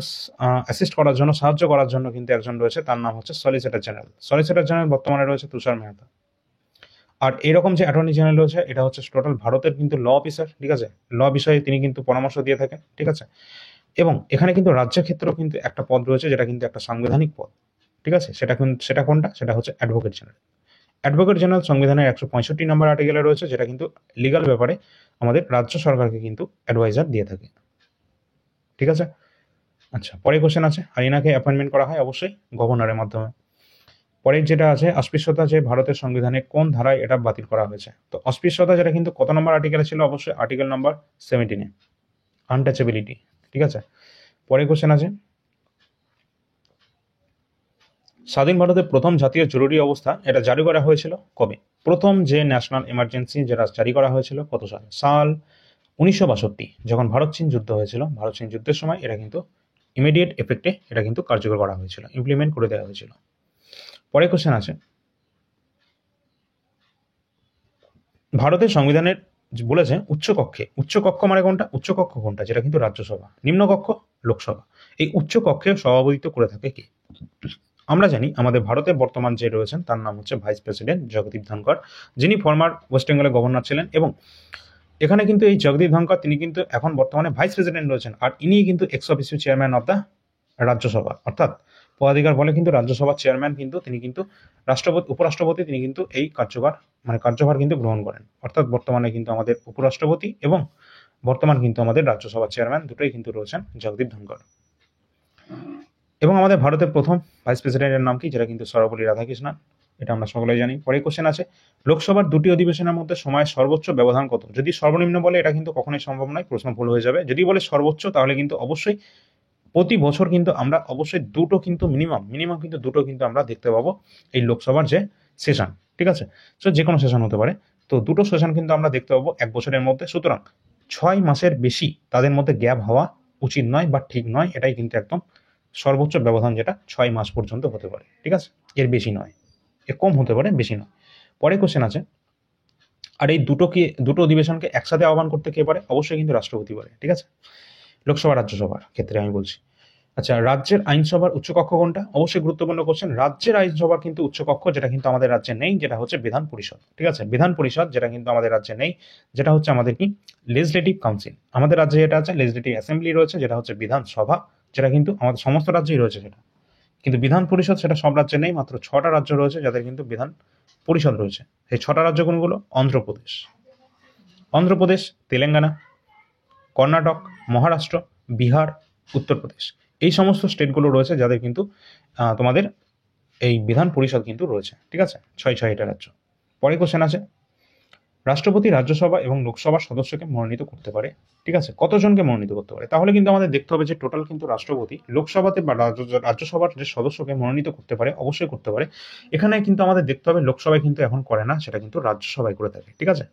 অ্যাসিস্ট করার জন্য, সাহায্য করার জন্য কিন্তু একজন রয়েছে, তার নাম হচ্ছে সলিসিটর জেনারেল। সলিসিটর জেনারেল বর্তমানে রয়েছে তুষার মেহতা। আর এরকম যে অ্যাটর্নি জেনারেল রয়েছে এটা হচ্ছে টোটাল ভারতের কিন্তু ল অফিসার। ঠিক আছে, ল বিষয়ে তিনি কিন্তু পরামর্শ দিয়ে থাকেন। ঠিক আছে, এবং এখানে কিন্তু রাজ্যের ক্ষেত্রেও কিন্তু একটা পদ রয়েছে যেটা কিন্তু একটা সাংবিধানিক পদ। ঠিক আছে, সেটা কোনটা? সেটা হচ্ছে অ্যাডভোকেট জেনারেল। অ্যাডভোকেট জেনারেল সংবিধানের 165 নম্বর আর্টিকেলে রয়েছে, যেটা কিন্তু লিগাল ব্যাপারে আমাদের রাজ্য সরকারকে কিন্তু অ্যাডভাইজার দিয়ে থাকে। ঠিক আছে, আচ্ছা, পরে কোশ্চেন আছে, হারিয়ানাকে অ্যাপয়েন্টমেন্ট করা হয় অবশ্যই গভর্নরের মাধ্যমে। পরের যেটা আছে, অস্পৃশ্যতা, যে ভারতের সংবিধানে কোন ধারায় এটা বাতিল করা হয়েছে? তো অস্পৃশ্যতা যেটা কিন্তু কত নম্বর আর্টিকেলে ছিল? অবশ্যই আর্টিকেল নাম্বার 17-এ, আনটাচেবিলিটি। ঠিক আছে, পরের কোশ্চেন আছে, স্বাধীন ভারতের প্রথম জাতীয় জরুরি অবস্থা এটা জারি করা হয়েছিল কবে? প্রথম যে ন্যাশনাল এমার্জেন্সি যেটা জারি করা হয়েছিল কত সালে? সাল 1962, যখন ভারত চীন যুদ্ধ হয়েছিল। ভারত চীন যুদ্ধের সময় এটা কিন্তু ইমিডিয়েট এফেক্টে এটা কিন্তু কার্যকর করা হয়েছিল, ইমপ্লিমেন্ট করে দেওয়া হয়েছিল। পরে কোশ্চেন আছে, ভারতের সংবিধানের বলেছে উচ্চকক্ষ মানে কোনটা? উচ্চকক্ষ কোনটা? যেটা কিন্তু রাজ্যসভা। নিম্নকক্ষ লোকসভা। এই উচ্চকক্ষে সভাপতিত্ব করে থাকে কে? আমরা জানি আমাদের ভারতের বর্তমান যে রয়েছেন তার নাম হচ্ছে ভাইস প্রেসিডেন্ট জগদীপ ধনখড়, যিনি ফর্মার ওয়েস্ট বেঙ্গলের গভর্নর ছিলেন। এবং এখানে কিন্তু এই জগদীপ ধনখড় তিনি কিন্তু এখন বর্তমানে ভাইস প্রেসিডেন্ট রয়েছেন। আর ইনি কিন্তু x officio chairman of the Rajya Sabha, অর্থাৎ পদাধিকার বলে কিন্তু রাজ্যসভার চেয়ারম্যান কিন্তু তিনি কিন্তু উপরাষ্ট্রপতি, তিনি কিন্তু এই কার্যভার কিন্তু গ্রহণ করেন। অর্থাৎ বর্তমানে কিন্তু আমাদের উপরাষ্ট্রপতি এবং বর্তমান কিন্তু আমাদের রাজ্যসভার চেয়ারম্যান দুটোই কিন্তু রয়েছেন জগদীপ ধনখড়। এবং আমাদের ভারতের প্রথম ভাইস প্রেসিডেন্টের নাম কি? যেটা কিন্তু সর্বপল্লী রাধাকৃষ্ণন, এটা আমরা সকলেই জানি। পরে কোশ্চেন আছে, লোকসভার দুটি অধিবেশনের মধ্যে সময়ের সর্বোচ্চ ব্যবধান কত? যদি সর্বনিম্ন বলে এটা কিন্তু কখনোই সম্ভব নয়, প্রশ্ন ভুল হয়ে যাবে। যদি বলে সর্বোচ্চ তাহলে কিন্তু অবশ্যই প্রতি বছর কিন্তু আমরা অবশ্যই দুটো কিন্তু মিনিমাম কিন্তু দুটো কিন্তু আমরা দেখতে পাবো এই লোকসভার যে সেশন। ঠিক আছে, সো যে কোনো সেশন হতে পারে। তো দুটো সেশন কিন্তু আমরা দেখতে পাবো এক বছরের মধ্যে। সুতরাং 6 মাসের বেশি তাদের মধ্যে গ্যাপ হওয়া উচিত নয় বা ঠিক নয়। এটাই কিন্তু একদম সর্বোচ্চ ব্যবধান, যেটা 6 মাস পর্যন্ত হতে পারে। ঠিক আছে, এর বেশি নয়, এর কম হতে পারে, বেশি নয়। পরে কোশ্চেন আছে, আর এই দুটো অধিবেশনকে একসাথে আহ্বান করতে কে পারে? অবশ্যই কিন্তু রাষ্ট্রপতি পারে। ঠিক আছে, লোকসভা রাজ্যসভার ক্ষেত্রে আমি বলছি। আচ্ছা, রাজ্যের আইনসভার উচ্চকক্ষ কোনটা? অবশ্যই গুরুত্বপূর্ণ কোশ্চেন। রাজ্যের আইনসভার কিন্তু উচ্চকক্ষ যেটা কিন্তু আমাদের রাজ্যে নেই, যেটা হচ্ছে বিধান পরিষদ। ঠিক আছে, বিধান পরিষদ যেটা কিন্তু আমাদের রাজ্যে নেই, যেটা হচ্ছে আমাদের কি, লেজিসলেটিভ কাউন্সিল। আমাদের রাজ্যে যেটা আছে লেজিসলেটিভ অ্যাসেম্বলি রয়েছে, যেটা হচ্ছে বিধানসভা, যেটা কিন্তু আমাদের সমস্ত রাজ্যেই রয়েছে সেটা। কিন্তু বিধান পরিষদ সেটা সব রাজ্যে নেই, মাত্র 6টা রাজ্য রয়েছে যাদের কিন্তু বিধান পরিষদ রয়েছে। সেই 6টা রাজ্য কোনগুলো? অন্ধ্রপ্রদেশ, তেলেঙ্গানা, কর্ণাটক, মহারাষ্ট্র, বিহার, উত্তরপ্রদেশ, এই সমস্ত স্টেটগুলো রয়েছে যাদের কিন্তু তোমাদের এই বিধান পরিষদ কিন্তু রয়েছে। ঠিক আছে, 6 এটা রাজ্য। পরে কোশ্চেন আছে, রাষ্ট্রপতি রাজ্যসভা এবং লোকসভার সদস্যকে মনোনীত করতে পারে। ঠিক আছে, কতজনকে মনোনীত করতে পারে? তাহলে কিন্তু আমাদের দেখতে হবে যে টোটাল কিন্তু রাষ্ট্রপতি লোকসভাতে বা রাজ্যসভার যে সদস্যকে মনোনীত করতে পারে, অবশ্যই করতে পারে। এখানে কিন্তু আমাদের দেখতে হবে লোকসভায় কিন্তু এখন করে না, সেটা কিন্তু রাজ্যসভায় করে থাকে। ঠিক আছে,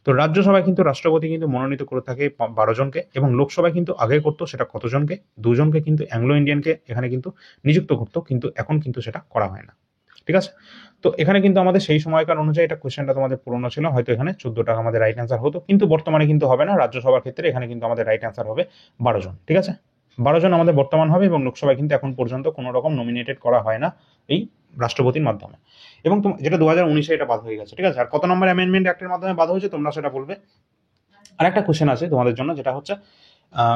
তো রাজ্যসভায় কিন্তু রাষ্ট্রপতি কিন্তু মনোনীত করে থাকে 12 জনকে, এবং লোকসভায় কিন্তু আগে করতো সেটা কতজনকে? 2 জনকে কিন্তু অ্যাংলো ইন্ডিয়ানকে এখানে কিন্তু নিযুক্ত করতো, কিন্তু এখন কিন্তু সেটা করা হয় না। ঠিক আছে, তো এখানে কিন্তু আমাদের সেই সময়কার অনুযায়ী এটা কোশ্চেনটা তোমাদের পুরনো ছিল, হয়তো এখানে 14টা আমাদের রাইট অ্যান্সার হতো, কিন্তু বর্তমানে কিন্তু হবে না। রাজ্যসভার ক্ষেত্রে এখানে কিন্তু আমাদের রাইট অ্যান্সার হবে 12 জন। ঠিক আছে, 12 জন আমাদের বর্তমান হবে, এবং লোকসভায় কিন্তু এখন পর্যন্ত কোনো রকম নমিনেটেড করা হয় না এই রাষ্ট্রপতির মাধ্যমে, এবং যেটা 2019-এ এটা বাদ হয়ে গেছে। ঠিক আছে, আর কত নম্বর অ্যামেন্ডমেন্ট অ্যাক্টের মাধ্যমে বাদ হয়েছে তোমরা সেটা বলবে। আর একটা কোশ্চেন আছে তোমাদের জন্য, যেটা হচ্ছে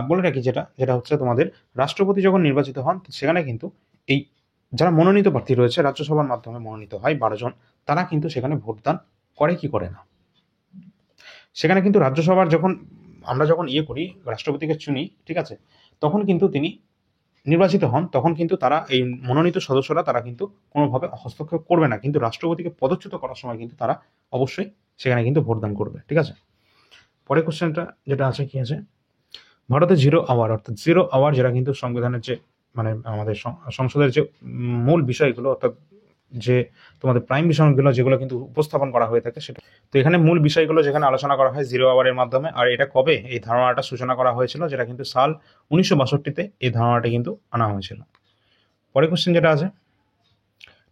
বলে রাখি, যেটা হচ্ছে তোমাদের রাষ্ট্রপতি যখন নির্বাচিত হন সেখানে কিন্তু এই যারা মনোনীত প্রার্থী রয়েছে রাজ্যসভার মাধ্যমে মনোনীত হয় 12 জন, তারা কিন্তু সেখানে ভোটদান করে কি করে না। সেখানে কিন্তু রাজ্যসভার আমরা যখন করি, রাষ্ট্রপতিকে চুনি, ঠিক আছে, তখন কিন্তু তিনি নির্বাচিত হন, তখন কিন্তু তারা এই মনোনীত সদস্যরা তারা কিন্তু কোনোভাবে হস্তক্ষেপ করবে না, কিন্তু রাষ্ট্রপতিকে পদচ্যুত করার সময় কিন্তু তারা অবশ্যই সেখানে কিন্তু ভোটদান করবে। ঠিক আছে, পরের কোশ্চেনটা যেটা আছে কি আছে, ভারতে 0 আওয়ার, অর্থাৎ 0 আওয়ার, যেটা কিন্তু সংবিধানের যে মানে আমাদের সংসদের যে মূল বিষয়গুলো, অর্থাৎ যে তোমাদের প্রাইম বিষয়গুলো যেগুলো কিন্তু উপস্থাপন করা হয়ে থাকে সেটা, তো এখানে মূল বিষয়গুলো যেখানে আলোচনা করা হয় 0 আওয়ারের মাধ্যমে। আর এটা কবে এই ধারণাটা সূচনা করা হয়েছিল? যেটা কিন্তু সাল 1962-তে এই ধারণাটা কিন্তু আনা হয়েছিল। পরের কোশ্চেন যেটা আছে,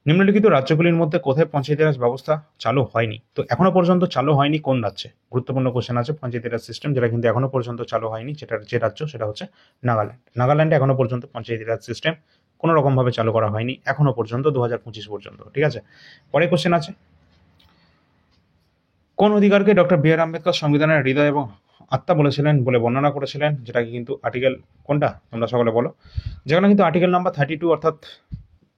নিম্নলিখিত রাজ্যগুলির মধ্যে কোথায় পঞ্চায়েতি রাজ ব্যবস্থা চালু হয়নি? তো এখনো পর্যন্ত চালু হয়নি কোন রাজ্যে? গুরুত্বপূর্ণ কোশ্চেন আছে, পঞ্চায়েতি রাজ সিস্টেম যেটা কিন্তু এখনো পর্যন্ত চালু হয়নি, যে রাজ্য সেটা হচ্ছে নাগাল্যান্ড। নাগাল্যান্ডে এখনো পর্যন্ত পঞ্চায়েতি রাজ সিস্টেম কোনো রকম ভাবে চালু করা হয়নি এখনো পর্যন্ত, 2025 পর্যন্ত। ঠিক আছে, পরে কোশ্চেন আছে, কোন অধিকারকে ডক্টর বি আর আম্বেদকর সংবিধানের হৃদয় এবং আত্মা বলেছিলেন বলে বর্ণনা করেছিলেন? যেটাকে কিন্তু আর্টিকেল কোনটা তোমরা সকলে বলো? যেখানে কিন্তু আর্টিকেল নাম্বার 32, অর্থাৎ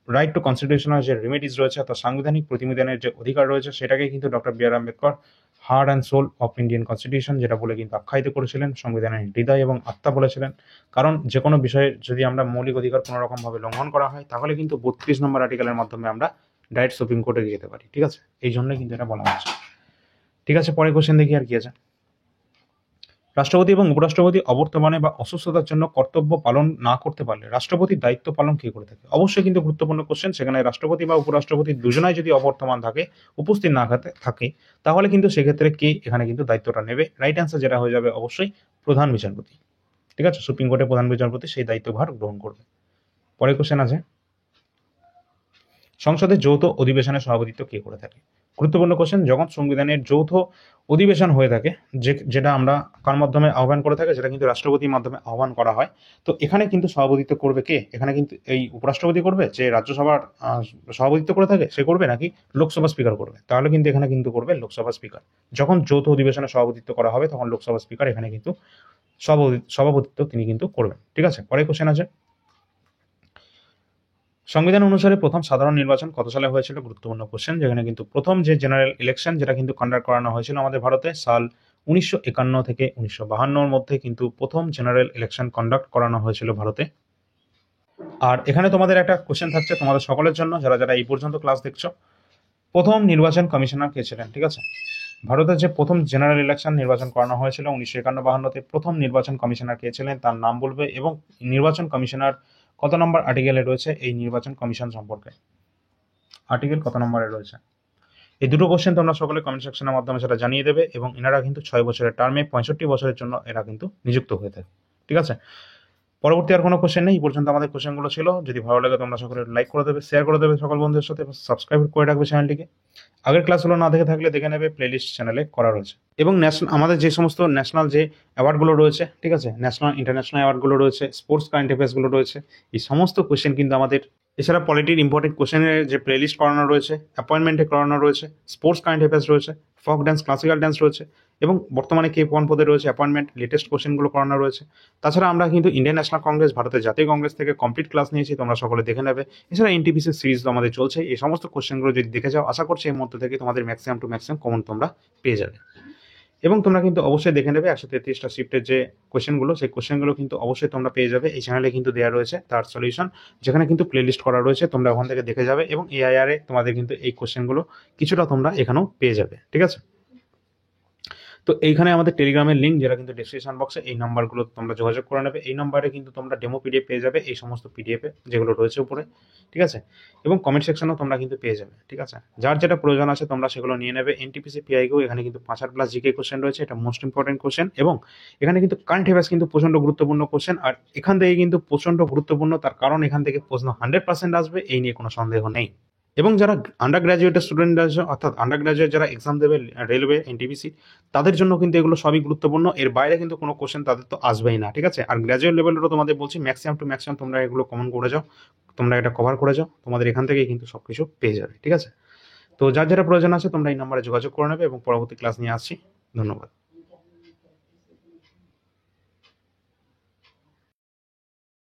রাইট টু কনস্টিটিউশনাল যে রেমেডিজ রয়েছে, অর্থাৎ সাংবিধানিক প্রতিবেদনের যে অধিকার রয়েছে, সেটাকে কিন্তু doctor B R Ambedkar heart and soul of Indian constitution যেটা বলে কিন্তু আখ্যায়িত করেছিলেন, সংবিধানের হৃদয় এবং আত্মা বলেছিলেন। কারণ যে কোনো বিষয়ে যদি আমরা মৌলিক অধিকার কোনো রকমভাবে লঙ্ঘন করা হয়, তাহলে কিন্তু 32 নম্বর আর্টিকেলের মাধ্যমে আমরা ডাইরেক্ট সুপ্রিম কোর্টে যেতে পারি। ঠিক আছে, এই জন্যই কিন্তু এটা বলা হচ্ছে। ঠিক আছে, পরে কোশ্চেন দেখি আর কি আছে, রাষ্ট্রপতি এবং উপরাষ্ট্রপতি অবর্তমানে বা অসুস্থতার জন্য কর্তব্য পালন না করতে পারলে রাষ্ট্রপতির দায়িত্ব পালন কে করে থাকে? অবশ্যই কিন্তু গুরুত্বপূর্ণ কোশ্চেন। সেখানে রাষ্ট্রপতি বা উপরাষ্ট্রপতি দুজনাই যদি অবর্তমান থাকে, উপস্থিত না থাকে, তাহলে কিন্তু সেক্ষেত্রে কে এখানে কিন্তু দায়িত্বটা নেবে? রাইট অ্যান্সার যেটা হয়ে যাবে অবশ্যই প্রধান বিচারপতি। ঠিক আছে, সুপ্রিম কোর্টের প্রধান বিচারপতি সেই দায়িত্বভার গ্রহণ করবে। পরে কোশ্চেন আছে, সংসদের যৌথ অধিবেশনের সভাপতিত্ব কে করে থাকে? গুরুত্বপূর্ণ কোশ্চেন। যখন সংবিধানের যৌথ অধিবেশন হয়ে থাকে, যেটা আমরা কার মাধ্যমে আহ্বান করে থাকে, যেটা কিন্তু রাষ্ট্রপতির মাধ্যমে আহ্বান করা হয়, তো এখানে কিন্তু সভাপতিত্ব করবে কে? এখানে কিন্তু এই উপরাষ্ট্রপতি করবে, যে রাজ্যসভার সভাপতিত্ব করে থাকে সে করবে, নাকি লোকসভা স্পিকার করবে? তাহলে কিন্তু এখানে কিন্তু করবে লোকসভা স্পিকার। যখন যৌথ অধিবেশনে সভাপতিত্ব করা হবে, তখন লোকসভা স্পিকার এখানে কিন্তু সভাপতিত্ব তিনি কিন্তু করবেন। ঠিক আছে, পরে কোশ্চেন আছে, সংবিধান অনুসারে প্রথম সাধারণ নির্বাচন কত সালে হয়েছিল? গুরুত্বপূর্ণ কোশ্চেন। যেখানে কিন্তু প্রথম যে জেনারেল ইলেকশন যেটা কিন্তু কন্ডাক্ট করানো হয়েছিল আমাদের ভারতে সাল 1951 থেকে 1952-র মধ্যে কিন্তু প্রথম জেনারেল ইলেকশন কন্ডাক্ট করানো হয়েছিল ভারতে। আর এখানে তোমাদের একটা কোশ্চেন থাকছে তোমাদের সকলের জন্য, যারা যারা এই পর্যন্ত ক্লাস দেখছো, প্রথম নির্বাচন কমিশনার কে ছিলেন? ঠিক আছে, ভারতের যে প্রথম জেনারেল ইলেকশন নির্বাচন করানো হয়েছিল 1951-52-তে, প্রথম নির্বাচন কমিশনার কে ছিলেন তার নাম বলবে, এবং নির্বাচন কমিশনার কত নম্বর আর্টিকেলে রয়েছে এই নির্বাচন কমিশন সম্পর্কে? আর্টিকেল কত নম্বরে রয়েছে? এই দুটো কোশ্চেন তোমরা সকলে কমেন্ট সেকশনের মাধ্যমে সেটা জানিয়ে দেবে, এবং এনারা কিন্তু 6 বছরের টার্মে 65 বছরের জন্য এরা কিন্তু নিযুক্ত হয়ে থাকে। ঠিক আছে, পরবর্তী আর কোনো কোশ্চেন নেই, এই পর্যন্ত আমাদের কোশ্চেনগুলো ছিল। যদি ভালো লাগে তোমরা সকলে লাইক করে দেবে, শেয়ার করে দেবে সকল বন্ধুদের সাথে, সাবস্ক্রাইব করে রাখবে চ্যানেলটিকে। আগের ক্লাসগুলো না দেখে থাকলে দেখে নেবে, প্লেলিস্ট চ্যানেলে করা রয়েছে। এবং আমাদের যে সমস্ত ন্যাশনাল যে অ্যাওয়ার্ডগুলো রয়েছে, ঠিক আছে, ন্যাশনাল ইন্টারন্যাশনাল অ্যাওয়ার্ডগুলো রয়েছে, স্পোর্টস কারেন্ট অ্যাফেয়ার্সগুলো রয়েছে, এই সমস্ত কোশ্চেন কিন্তু আমাদের, এছাড়া পলিটির ইম্পর্টেন্ট কোশ্চেনের যে প্লেলিস্ট করানো রয়েছে, অ্যাপয়েন্টমেন্টে করানো রয়েছে, স্পোর্টস কারেন্ট অ্যাফেয়ার্স রয়েছে, ফোক ডান্স, ক্লাসিক্যাল ডান্স রয়েছে, এবং বর্তমানে কে কোন পদে রয়েছে অ্যাপয়েন্টমেন্ট, লেটেস্ট কোশ্চেনগুলো করানো রয়েছে। তাছাড়া আমরা কিন্তু ইন্ডিয়ান ন্যাশনাল কংগ্রেস, ভারতের জাতীয় কংগ্রেস থেকে কমপ্লিট ক্লাস নিয়েছি, তোমরা সকলে দেখে নেবে। এছাড়া এনটিপিসি সিরিজ আমাদের চলছে, এই সমস্ত কোশ্চেনগুলো যদি দেখে যাও, আশা করছি এর মধ্যে থেকে তোমাদের ম্যাক্সিমাম টু ম্যাক্সিমাম কমন তোমরা পেয়ে যাবে। এবং তোমরা কিন্তু অবশ্যই দেখে নেবে 133টা শিফটের যে কোশ্চেনগুলো, সেই কোশ্চেনগুলো কিন্তু অবশ্যই তোমরা পেয়ে যাবে। এই চ্যানেলে কিন্তু দেওয়া রয়েছে তার সলিউশন, যেখানে কিন্তু প্লেলিস্ট করা রয়েছে, তোমরা ওখান থেকে দেখে যাবে এবং এআইআর এ তোমাদের কিন্তু এই কোশ্চেনগুলো কিছুটা তোমরা এখানেও পেয়ে যাবে, ঠিক আছে। তো এইখানে আমাদের টেলিগ্রামের লিঙ্ক, যেটা কিন্তু ডেসক্রিপশন বক্সে, এই নাম্বারগুলো তোমরা যোগাযোগ করে নেবে। এই নাম্বারে কিন্তু তোমরা ডেমো পিডিএফ পেয়ে যাবে, এই সমস্ত পিডিএফে যেগুলো রয়েছে উপরে, ঠিক আছে। এবং কমেন্ট সেকশনেও তোমরা কিন্তু পেয়ে যাবে, ঠিক আছে। যার যেটা প্রয়োজন আছে তোমরা সেগুলো নিয়ে নেবে। এনটিপিসি পিআইকেও এখানে কিন্তু 5 প্লাস জিকে কোশ্চেন রয়েছে, এটা মোস্ট ইম্পর্টেন্ট কোশ্চেন, এবং এখানে কিন্তু কারেন্ট অ্যাফেয়ার্স কিন্তু প্রচন্ড গুরুত্বপূর্ণ কোশ্চেন। আর এখান থেকে কিন্তু প্রচন্ড গুরুত্বপূর্ণ, তার কারণ এখান থেকে প্রশ্ন 100% আসবে, এই নিয়ে কোনো সন্দেহ নেই। এবং যারা আন্ডার গ্র্যাজুয়েটের স্টুডেন্ট আছে, অর্থাৎ আন্ডার গ্র্যাজুয়েট যারা এক্সাম দেবে রেলওয়ে, এনটিপিসি, তাদের জন্য কিন্তু এগুলো সবই গুরুত্বপূর্ণ। এর বাইরে কিন্তু কোনো কোশ্চেন তাদের তো আসবেই না, ঠিক আছে। আর গ্র্যাজুয়েট লেভেলেরও তোমাদের বলছি, ম্যাক্সিমাম টু ম্যাক্সিমাম তোমরা এগুলো কমন করে যাও, তোমরা এটা কভার করে যাও, তোমাদের এখান থেকেই কিন্তু সব কিছু পেয়ে যাবে, ঠিক আছে। তো যার যেটা প্রয়োজন আছে তোমরা এই নাম্বারে যোগাযোগ করে নেবে, এবং পরবর্তী ক্লাস নিয়ে আসছি। ধন্যবাদ।